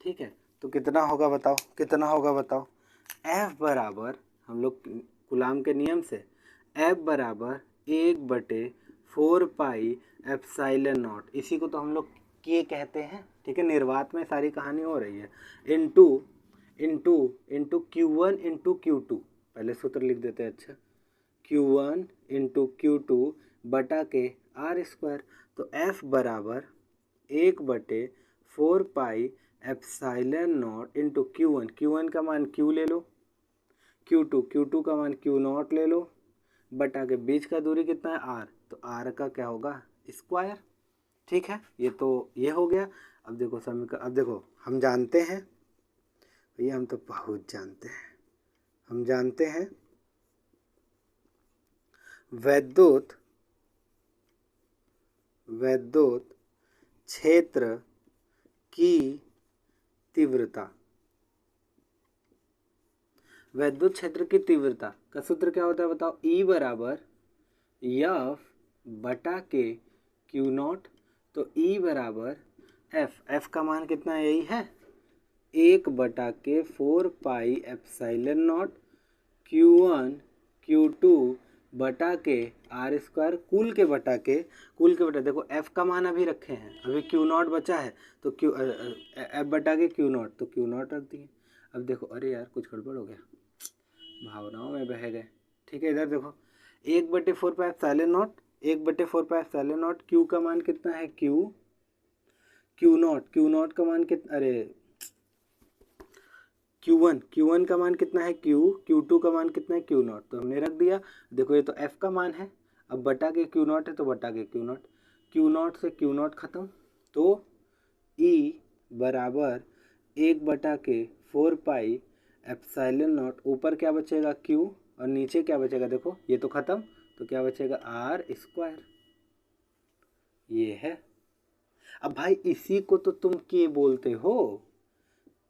ठीक है, तो कितना होगा बताओ। F बराबर, हम लोग कूलाम के नियम से, F बराबर 1/4 पाई एप्सिलॉन नॉट, इसी को तो हम लोग के कहते हैं। ठीक है, निर्वात में सारी कहानी हो रही है। इंटू Q1 इंटू Q2, पहले सूत्र लिख देते हैं। अच्छा, Q1 इंटू Q2 बटा के आर स्क्वायर। तो F बराबर 1/4 pi epsilon not into Q1 का मान Q ले लो, Q2 का मान Q नॉट ले लो, बटा के बीच का दूरी कितना है, R, तो R का क्या होगा, स्क्वायर। ठीक है, ये हो गया। अब देखो हम जानते हैं भैया, हम तो बहुत जानते हैं, हम जानते हैं वैद्युत क्षेत्र की तीव्रता। वैद्युत क्षेत्र की तीव्रता का सूत्र क्या होता है बताओ, E बराबर F बटा के Q नॉट। तो E बराबर F का मान कितना है, यही है, 1/4 pi epsilon not Q1 Q2 बटा के आर स्क्वायर, कुल के बटा देखो F का मान अभी रखे हैं, अभी Q नॉट बचा है, तो F बटा के Q नॉट, तो Q नॉट रख दिए। अब देखो, अरे यार कुछ गड़बड़ हो गया, भावनाओं में बह गए। ठीक है, इधर देखो, 1/4 पाई एप्सिलॉन नॉट, Q का मान कितना है, Q नॉट का मान कितना, अरे Q1 का मान कितना है Q2 का मान कितना है Q0, तो हमने रख दिया। देखो ये तो F का मान है, अब बटा के Q0 है तो बटा के Q0 से Q0 खत्म, तो E बराबर 1/4 पाई एप्सिलॉन नॉट, ऊपर क्या बचेगा Q और नीचे क्या बचेगा, देखो ये तो खत्म, तो क्या बचेगा R²। ये है। अब भाई इसी को तो तुम के बोलते हो,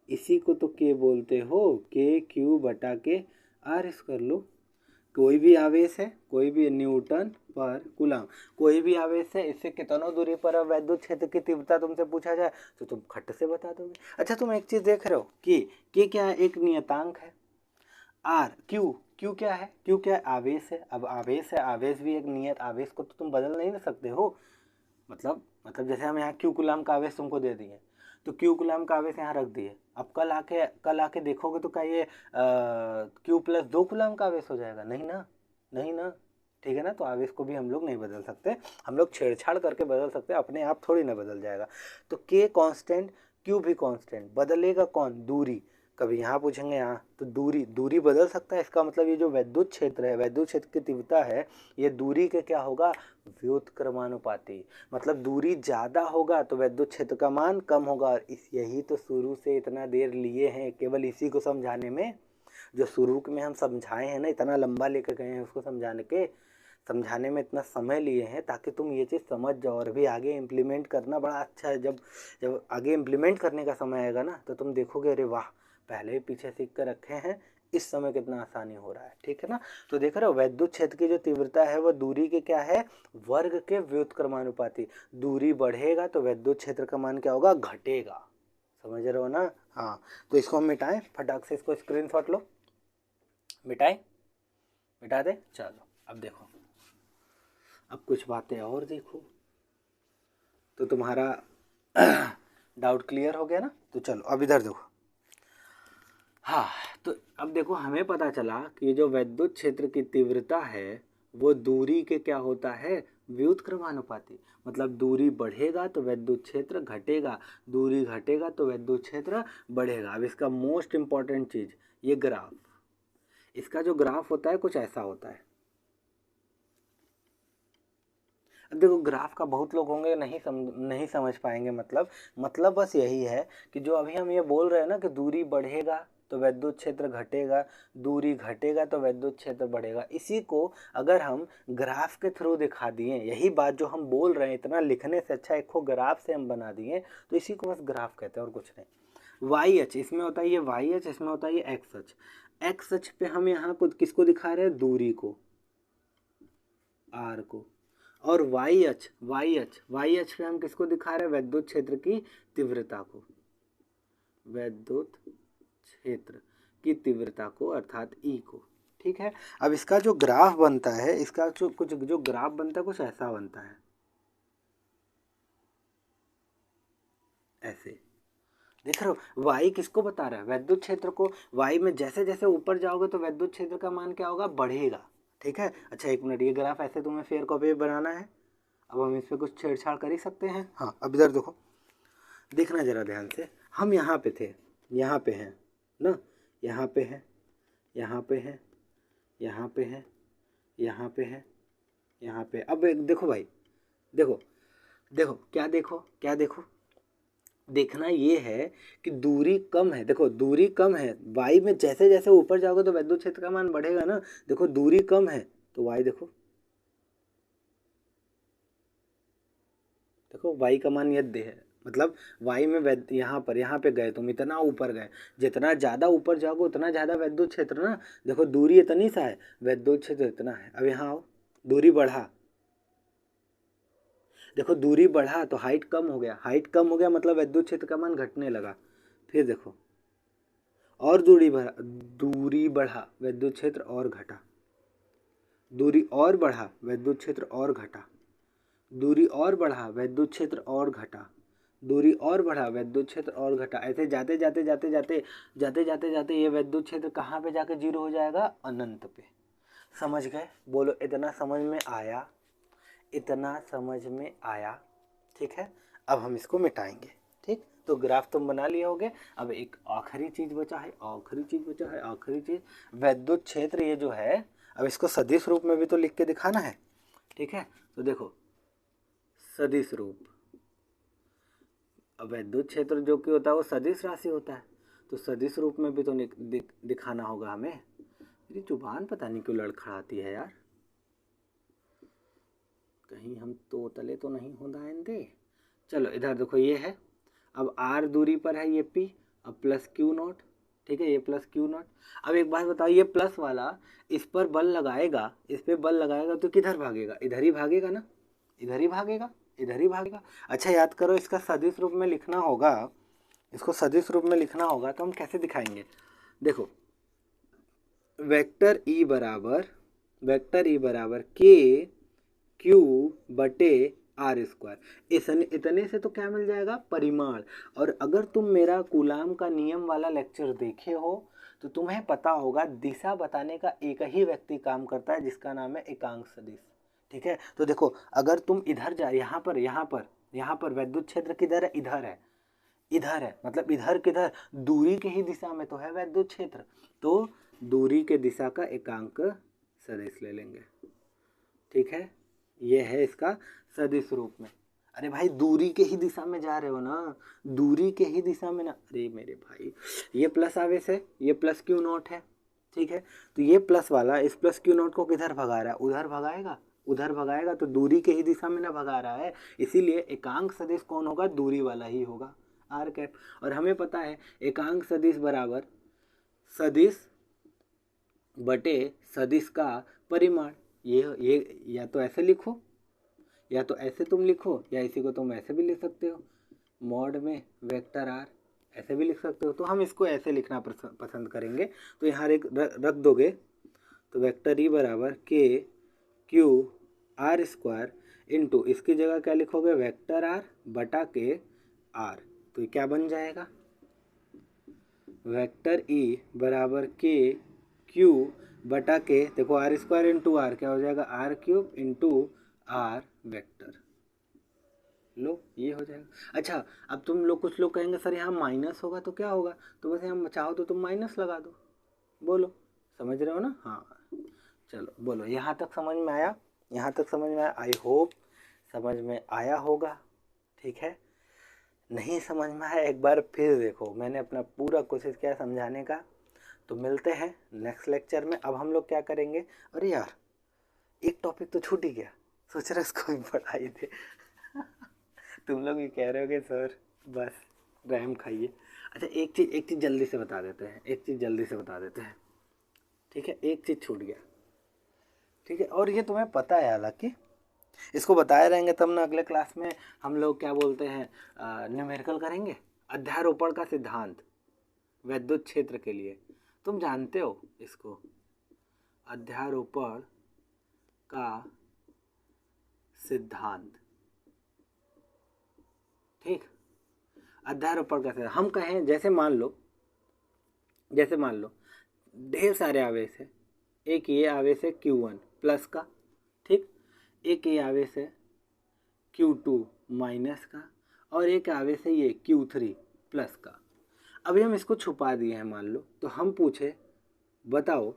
इसी को तो के बोलते हो, KQ/R² लो। कोई भी आवेश है, कोई भी न्यूटन पर कूलम, कोई भी आवेश है, इससे कितनों दूरी पर अब वैद्युत क्षेत्र की तीव्रता तुमसे पूछा जाए तो तुम खट से बता दोगे। अच्छा तुम एक चीज देख रहे हो कि क्या है, एक नियतांक है आर। क्यू क्या है, क्यू क्या है, आवेश है। अब आवेश है, आवेश भी एक नियत आवेश को तो तुम बदल नहीं ना सकते हो। मतलब जैसे हम यहाँ क्यू कूलम का आवेश तुमको दे दिए, तो क्यू कूलम का आवेश यहाँ रख दिए। अब कल आके देखोगे तो क्या ये Q+2 कूलम का आवेश हो जाएगा? नहीं ना, नहीं ना। ठीक है ना, तो आवेश को भी हम लोग नहीं बदल सकते, हम लोग छेड़छाड़ करके बदल सकते, अपने आप थोड़ी ना बदल जाएगा। तो K कांस्टेंट, Q भी कांस्टेंट, बदलेगा कौन? दूरी। कभी यहाँ पूछेंगे यहाँ, तो दूरी बदल सकता है। इसका मतलब ये जो वैद्युत क्षेत्र है, वैद्युत क्षेत्र की तीव्रता है, ये दूरी के क्या होगा, व्युत्क्रमानुपाती। मतलब दूरी ज़्यादा होगा तो वैद्युत क्षेत्र का मान कम होगा। और यही तो शुरू से इतना देर लिए हैं केवल इसी को समझाने में, जो शुरू में हम समझाए हैं ना, इतना लंबा लेकर गए हैं उसको समझाने में इतना समय लिए हैं ताकि तुम ये चीज़ समझ जाओ। और भी आगे इम्प्लीमेंट करना बड़ा अच्छा है। जब आगे इम्प्लीमेंट करने का समय आएगा ना, तो तुम देखोगे अरे वाह, पहले ही पीछे सीख कर रखे हैं, इस समय कितना आसानी हो रहा है। ठीक है ना, तो देख रहे हो वैद्युत क्षेत्र की जो तीव्रता है वो दूरी के क्या है, वर्ग के व्युत्क्रमानुपाती। दूरी बढ़ेगा तो वैद्युत क्षेत्र का मान क्या होगा, घटेगा। समझ रहे हो ना? हाँ, तो इसको हम मिटाएं, फटाक से इसको स्क्रीनशॉट लो, मिटा दे। चलो अब देखो, अब कुछ बातें और देखो, तो तुम्हारा डाउट क्लियर हो गया ना? तो चलो अब इधर देखो। हाँ, तो अब देखो हमें पता चला कि जो वैद्युत क्षेत्र की तीव्रता है वो दूरी के क्या होता है, व्युत्क्रमानुपाती। मतलब दूरी बढ़ेगा तो वैद्युत क्षेत्र घटेगा, दूरी घटेगा तो वैद्युत क्षेत्र बढ़ेगा। अब इसका मोस्ट इम्पॉर्टेंट चीज, ये ग्राफ, इसका जो ग्राफ होता है कुछ ऐसा होता है। अब देखो ग्राफ का बहुत लोग होंगे नहीं समझ पाएंगे। मतलब बस यही है कि जो अभी हम ये बोल रहे हैं ना कि दूरी बढ़ेगा तो वैद्युत क्षेत्र घटेगा, दूरी घटेगा तो वैद्युत क्षेत्र बढ़ेगा, इसी को अगर हम ग्राफ के थ्रू दिखा दिए, यही बात जो हम बोल रहे हैं, इतना लिखने से अच्छा एक ग्राफ से हम बना दिए, तो इसी को बस ग्राफ कहते हैं और कुछ नहीं। वाई एच इसमें होता है, ये वाई एच इसमें होता है, ये एक्स एच। एक्स एच पे हम यहाँ किसको दिखा रहे हैं, दूरी को, आर को। और वाई एच पे हम किसको दिखा रहे हैं, वैद्युत क्षेत्र की तीव्रता को, वैद्युत क्षेत्र की तीव्रता को अर्थात ई को। ठीक है, अब इसका जो ग्राफ बनता है, इसका जो ग्राफ बनता है कुछ ऐसा बनता है, ऐसे। देख रहे हो वाई किसको बता रहा है, वैद्युत क्षेत्र को। वाई में जैसे जैसे ऊपर जाओगे तो वैद्युत क्षेत्र का मान क्या होगा, बढ़ेगा। ठीक है, अच्छा एक मिनट, ये ग्राफ ऐसे तुम्हें फेयर कॉपी बनाना है। अब हम इस पर कुछ छेड़छाड़ कर ही सकते हैं। हाँ, अब इधर देखो, देखना जरा ध्यान से। हम यहाँ पे थे, यहाँ पे हैं ना, यहाँ पे हैं, यहाँ पे हैं, यहाँ पे हैं, यहाँ पे हैं, यहाँ पे। अब देखो भाई, देखो देखो क्या देखो, देखना ये है कि दूरी कम है। देखो दूरी कम है, वाई में जैसे जैसे ऊपर जाओगे तो वैद्युत क्षेत्र का मान बढ़ेगा ना। देखो दूरी कम है तो वाई देखो वाई का मान यद्य है। मतलब वाई में यहाँ पे गए तुम, इतना ऊपर गए, जितना ज़्यादा ऊपर जाओगे उतना ज़्यादा वैद्युत क्षेत्र ना। देखो दूरी इतनी सा है, वैद्युत क्षेत्र इतना है। अब यहाँ आओ, दूरी बढ़ा, देखो दूरी बढ़ा तो हाइट कम हो गया, मतलब वैद्युत क्षेत्र का मान घटने लगा। फिर देखो और दूरी बढ़ा वैद्युत क्षेत्र और घटा, दूरी और बढ़ा वैद्युत क्षेत्र और घटा, दूरी और बढ़ा वैद्युत क्षेत्र और घटा, दूरी और बढ़ा वैद्युत क्षेत्र और घटा। ऐसे जाते जाते ये वैद्युत क्षेत्र कहाँ पे जाके जीरो हो जाएगा, अनंत पे। समझ गए? बोलो इतना समझ में आया, इतना समझ में आया? ठीक है, अब हम इसको मिटाएंगे। ठीक। ठीक, तो ग्राफ तुम बना लिए होगे। अब एक आखिरी चीज बचा है, आखिरी चीज वैद्युत क्षेत्र ये जो है, अब इसको सदिश रूप में भी तो लिख के दिखाना है। ठीक है, तो देखो सदिश रूप, अब वैद्युत क्षेत्र जो कि होता है वो सदिश राशि होता है, तो सदिश रूप में भी तो दिखाना होगा हमें। मेरी जुबान पता नहीं क्यों लड़खड़ाती है यार, कहीं हम तोतले तो नहीं हो दाएंगे। चलो इधर देखो ये है, अब r दूरी पर है ये p, अब प्लस क्यू नॉट, ठीक है, ये प्लस क्यू नॉट। अब एक बात बताओ, ये प्लस वाला इस पर बल लगाएगा, इस पे बल लगाएगा तो किधर भागेगा? इधर ही भागेगा ना, इधर ही भागेगा, इधर ही भागेगा। अच्छा याद करो, इसका सदिश रूप में लिखना होगा, इसको सदिश रूप में लिखना होगा तो हम कैसे दिखाएंगे? देखो वेक्टर ई बराबर के क्यू बटे आर स्क्वायर, इतने से तो क्या मिल जाएगा? परिमाण। और अगर तुम मेरा कूलाम का नियम वाला लेक्चर देखे हो तो तुम्हें पता होगा दिशा बताने का एक ही व्यक्ति काम करता है जिसका नाम है एकांक सदिश। ठीक है, तो देखो अगर तुम इधर जा, यहाँ पर वैद्युत क्षेत्र किधर है? इधर है, इधर है, मतलब इधर किधर? दूरी के ही दिशा में तो है वैद्युत क्षेत्र, तो दूरी के दिशा का एकांक सदिश ले लेंगे। ठीक है, ये है इसका सदिश रूप में। अरे भाई दूरी के ही दिशा में जा रहे हो ना, दूरी के ही दिशा में ना। अरे मेरे भाई ये प्लस आवेश है, ये प्लस क्यू नॉट है, ठीक है, तो ये प्लस वाला इस प्लस क्यू नॉट को किधर भगा रहा है? उधर भगाएगा, उधर भगाएगा, तो दूरी के ही दिशा में ना भगा रहा है, इसीलिए एकांक सदिश कौन होगा? दूरी वाला ही होगा, आर कैप। और हमें पता है एकांक सदिश बराबर सदिश बटे सदिश का परिमाण। ये या तो ऐसे लिखो, या तो ऐसे तुम लिखो, या इसी को तुम ऐसे भी लिख सकते हो, मॉड में वेक्टर आर, ऐसे भी लिख सकते हो। तो हम इसको ऐसे लिखना पसंद करेंगे, तो यहाँ एक रख दोगे, तो वेक्टर ई बराबर के क्यू आर स्क्वायर इंटू, इसकी जगह क्या लिखोगे? वेक्टर आर बटा के आर, तो ये क्या बन जाएगा? वेक्टर ई बराबर के क्यू बटा के, देखो आर स्क्वायर इंटू आर क्या हो जाएगा? R cube into R vector, लो ये हो जाएगा। अच्छा अब तुम लोग, कुछ लोग कहेंगे सर यहाँ माइनस होगा तो क्या होगा? तो बस यहाँ चाहो तो तुम माइनस लगा दो, बोलो समझ रहे हो ना? हाँ चलो बोलो, यहाँ तक समझ में आया? यहाँ तक समझ में आया? आई होप समझ में आया होगा। ठीक है, नहीं समझ में आया एक बार फिर देखो, मैंने अपना पूरा कोशिश किया समझाने का। तो मिलते हैं नेक्स्ट लेक्चर में। अब हम लोग क्या करेंगे? अरे यार एक टॉपिक तो छूट ही गया, सोच रहे इसको भी पढ़ाई थे। तुम लोग भी कह रहे हो कि सर बस रहम खाइए। अच्छा एक चीज़ जल्दी से बता देते हैं, ठीक है, एक चीज़ छूट गया, ठीक है, और ये तुम्हें पता है, हालांकि इसको बताए रहेंगे तब ना अगले क्लास में हम लोग क्या बोलते हैं न्यूमेरिकल करेंगे। अध्यारोपण का सिद्धांत वैद्युत क्षेत्र के लिए, तुम जानते हो इसको, अध्यारोपण का सिद्धांत, ठीक, अध्यारोपण का सिद्धांत। हम कहें जैसे मान लो ढेर सारे आवेश है, एक ये आवेश है Q1 प्लस का, ठीक, एक ये आवेश है Q2 माइनस का, और एक आवेश है ये Q3 प्लस का। अभी हम इसको छुपा दिए हैं मान लो, तो हम पूछे बताओ,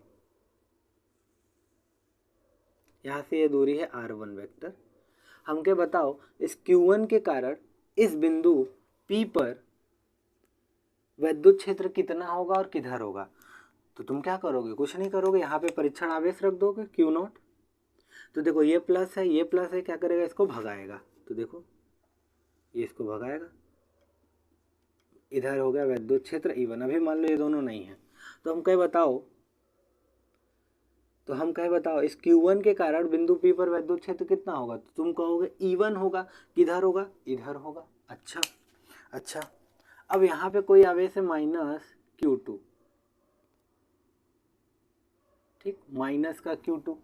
यहाँ से ये दूरी है R1 वेक्टर, हम क्या बताओ इस Q1 के कारण इस बिंदु P पर वैद्युत क्षेत्र कितना होगा और किधर होगा? तो तुम क्या करोगे? कुछ नहीं करोगे, यहाँ पे परीक्षण आवेश रख दोगे Q0। तो देखो ये प्लस है, क्या करेगा? इसको भगाएगा, तो देखो ये इसको भगाएगा, इधर हो गया वैद्युत क्षेत्र E1। अभी मान लो ये दोनों नहीं है, तो हम कहे बताओ इस Q1 के कारण बिंदु P पर वैद्युत क्षेत्र कितना होगा? तो तुम कहोगे E1 होगा, किधर होगा? इधर होगा। अच्छा अब यहाँ पे कोई आवेश है माइनस Q2, ठीक, माइनस का Q2।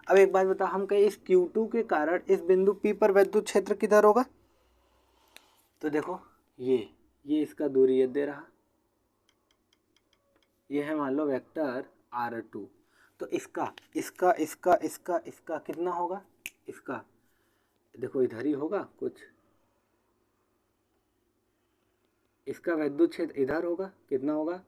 अब एक बात बताओ, हम कहें इस Q2 के कारण इस बिंदु P पर वैद्युत क्षेत्र किधर होगा? तो देखो ये इसका दूरी ये दे रहा, ये है मान लो वेक्टर R2, तो इसका कितना होगा? इसका देखो इधर ही होगा कुछ, इसका वैद्युत क्षेत्र इधर होगा, कितना होगा,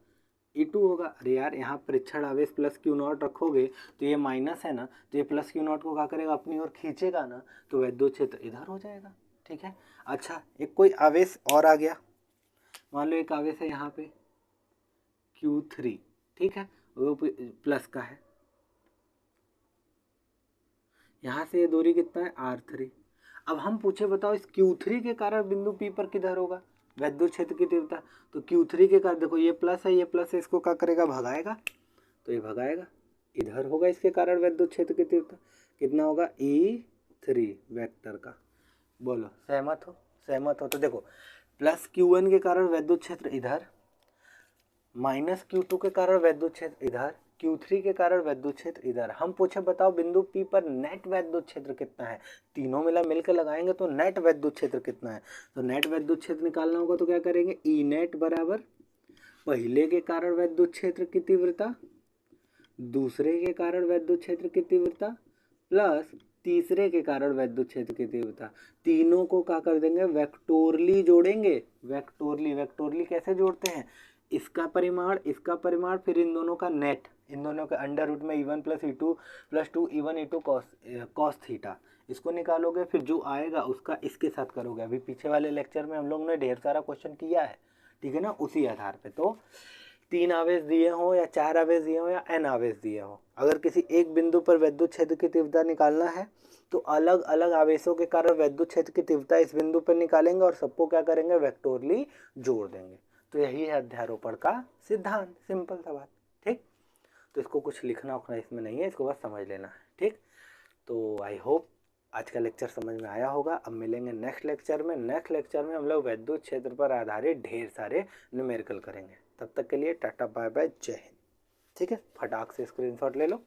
E2 होगा। अरे यार यहाँ परीक्षण आवेश प्लस क्यू नॉट रखोगे तो ये माइनस है ना, तो ये प्लस क्यू नॉट को क्या करेगा, अपनी ओर खींचेगा ना, तो वैद्युत क्षेत्र इधर हो जाएगा। ठीक है। अच्छा, एक कोई आवेश और आ गया, मान लो एक आवेश है यहाँ पे Q3, ठीक है, वो प्लस का है, यहाँ से ये दूरी कितना है R3। अब हम पूछे बताओ इस Q3 के कारण बिंदु P पर किधर होगा वैद्युत क्षेत्र की तीव्रता, तो Q3 के कारण देखो ये प्लस है, ये प्लस है, इसको क्या करेगा, भगाएगा, तो ये भगाएगा, इधर होगा इसके कारण वैद्युत क्षेत्र की तीव्रता कितना होगा, E3 वेक्टर का। बोलो सहमत हो, सहमत हो। तो देखो प्लस Q1 के कारण वैद्युत क्षेत्र इधर, माइनस Q2 के कारण वैद्युत क्षेत्र इधर, Q3 के कारण वैद्युत क्षेत्र इधर। हम पूछे बताओ बिंदु P पर नेट वैद्युत क्षेत्र कितना है, तीनों मिलकर लगाएंगे तो नेट वैद्युत क्षेत्र कितना है, तो नेट वैद्युत क्षेत्र निकालना होगा तो क्या करेंगे, ई नेट बराबर पहले के कारण वैद्युत क्षेत्र की तीव्रता, दूसरे के कारण वैद्युत क्षेत्र की तीव्रता, प्लस तीसरे के कारण वैद्युत क्षेत्र की तीव्रता। तीनों को क्या कर देंगे, वेक्टोरली जोड़ेंगे। वेक्टोरली कैसे जोड़ते हैं, इसका परिमाण फिर इन दोनों का नेट, इन दोनों के अंडर रूट में E1 plus E2 plus 2 E1 E2 cos theta, इसको निकालोगे, फिर जो आएगा उसका इसके साथ करोगे। अभी पीछे वाले लेक्चर में हम लोग ने ढेर सारा क्वेश्चन किया है, ठीक है ना, उसी आधार पे। तो 3 आवेश दिए हों या 4 आवेश दिए हों या n आवेश दिए हों, अगर किसी एक बिंदु पर वैद्युत क्षेत्र की तीव्रता निकालना है तो अलग अलग आवेशों के कारण वैद्युत क्षेत्र की तीव्रता इस बिंदु पर निकालेंगे और सबको क्या करेंगे, वेक्टोरली जोड़ देंगे। तो यही है अध्यारोपण का सिद्धांत, सिंपल सा बात। ठीक, तो इसको कुछ लिखना उखना इसमें नहीं है, इसको बस समझ लेना है। ठीक, तो आई होप आज का लेक्चर समझ में आया होगा। अब मिलेंगे नेक्स्ट लेक्चर में। नेक्स्ट लेक्चर में हम लोग वैद्युत क्षेत्र पर आधारित ढेर सारे न्यूमेरिकल करेंगे। तब तक के लिए टाटा बाय बाय, जय हिंद। ठीक है, फटाक से स्क्रीनशॉट ले लो।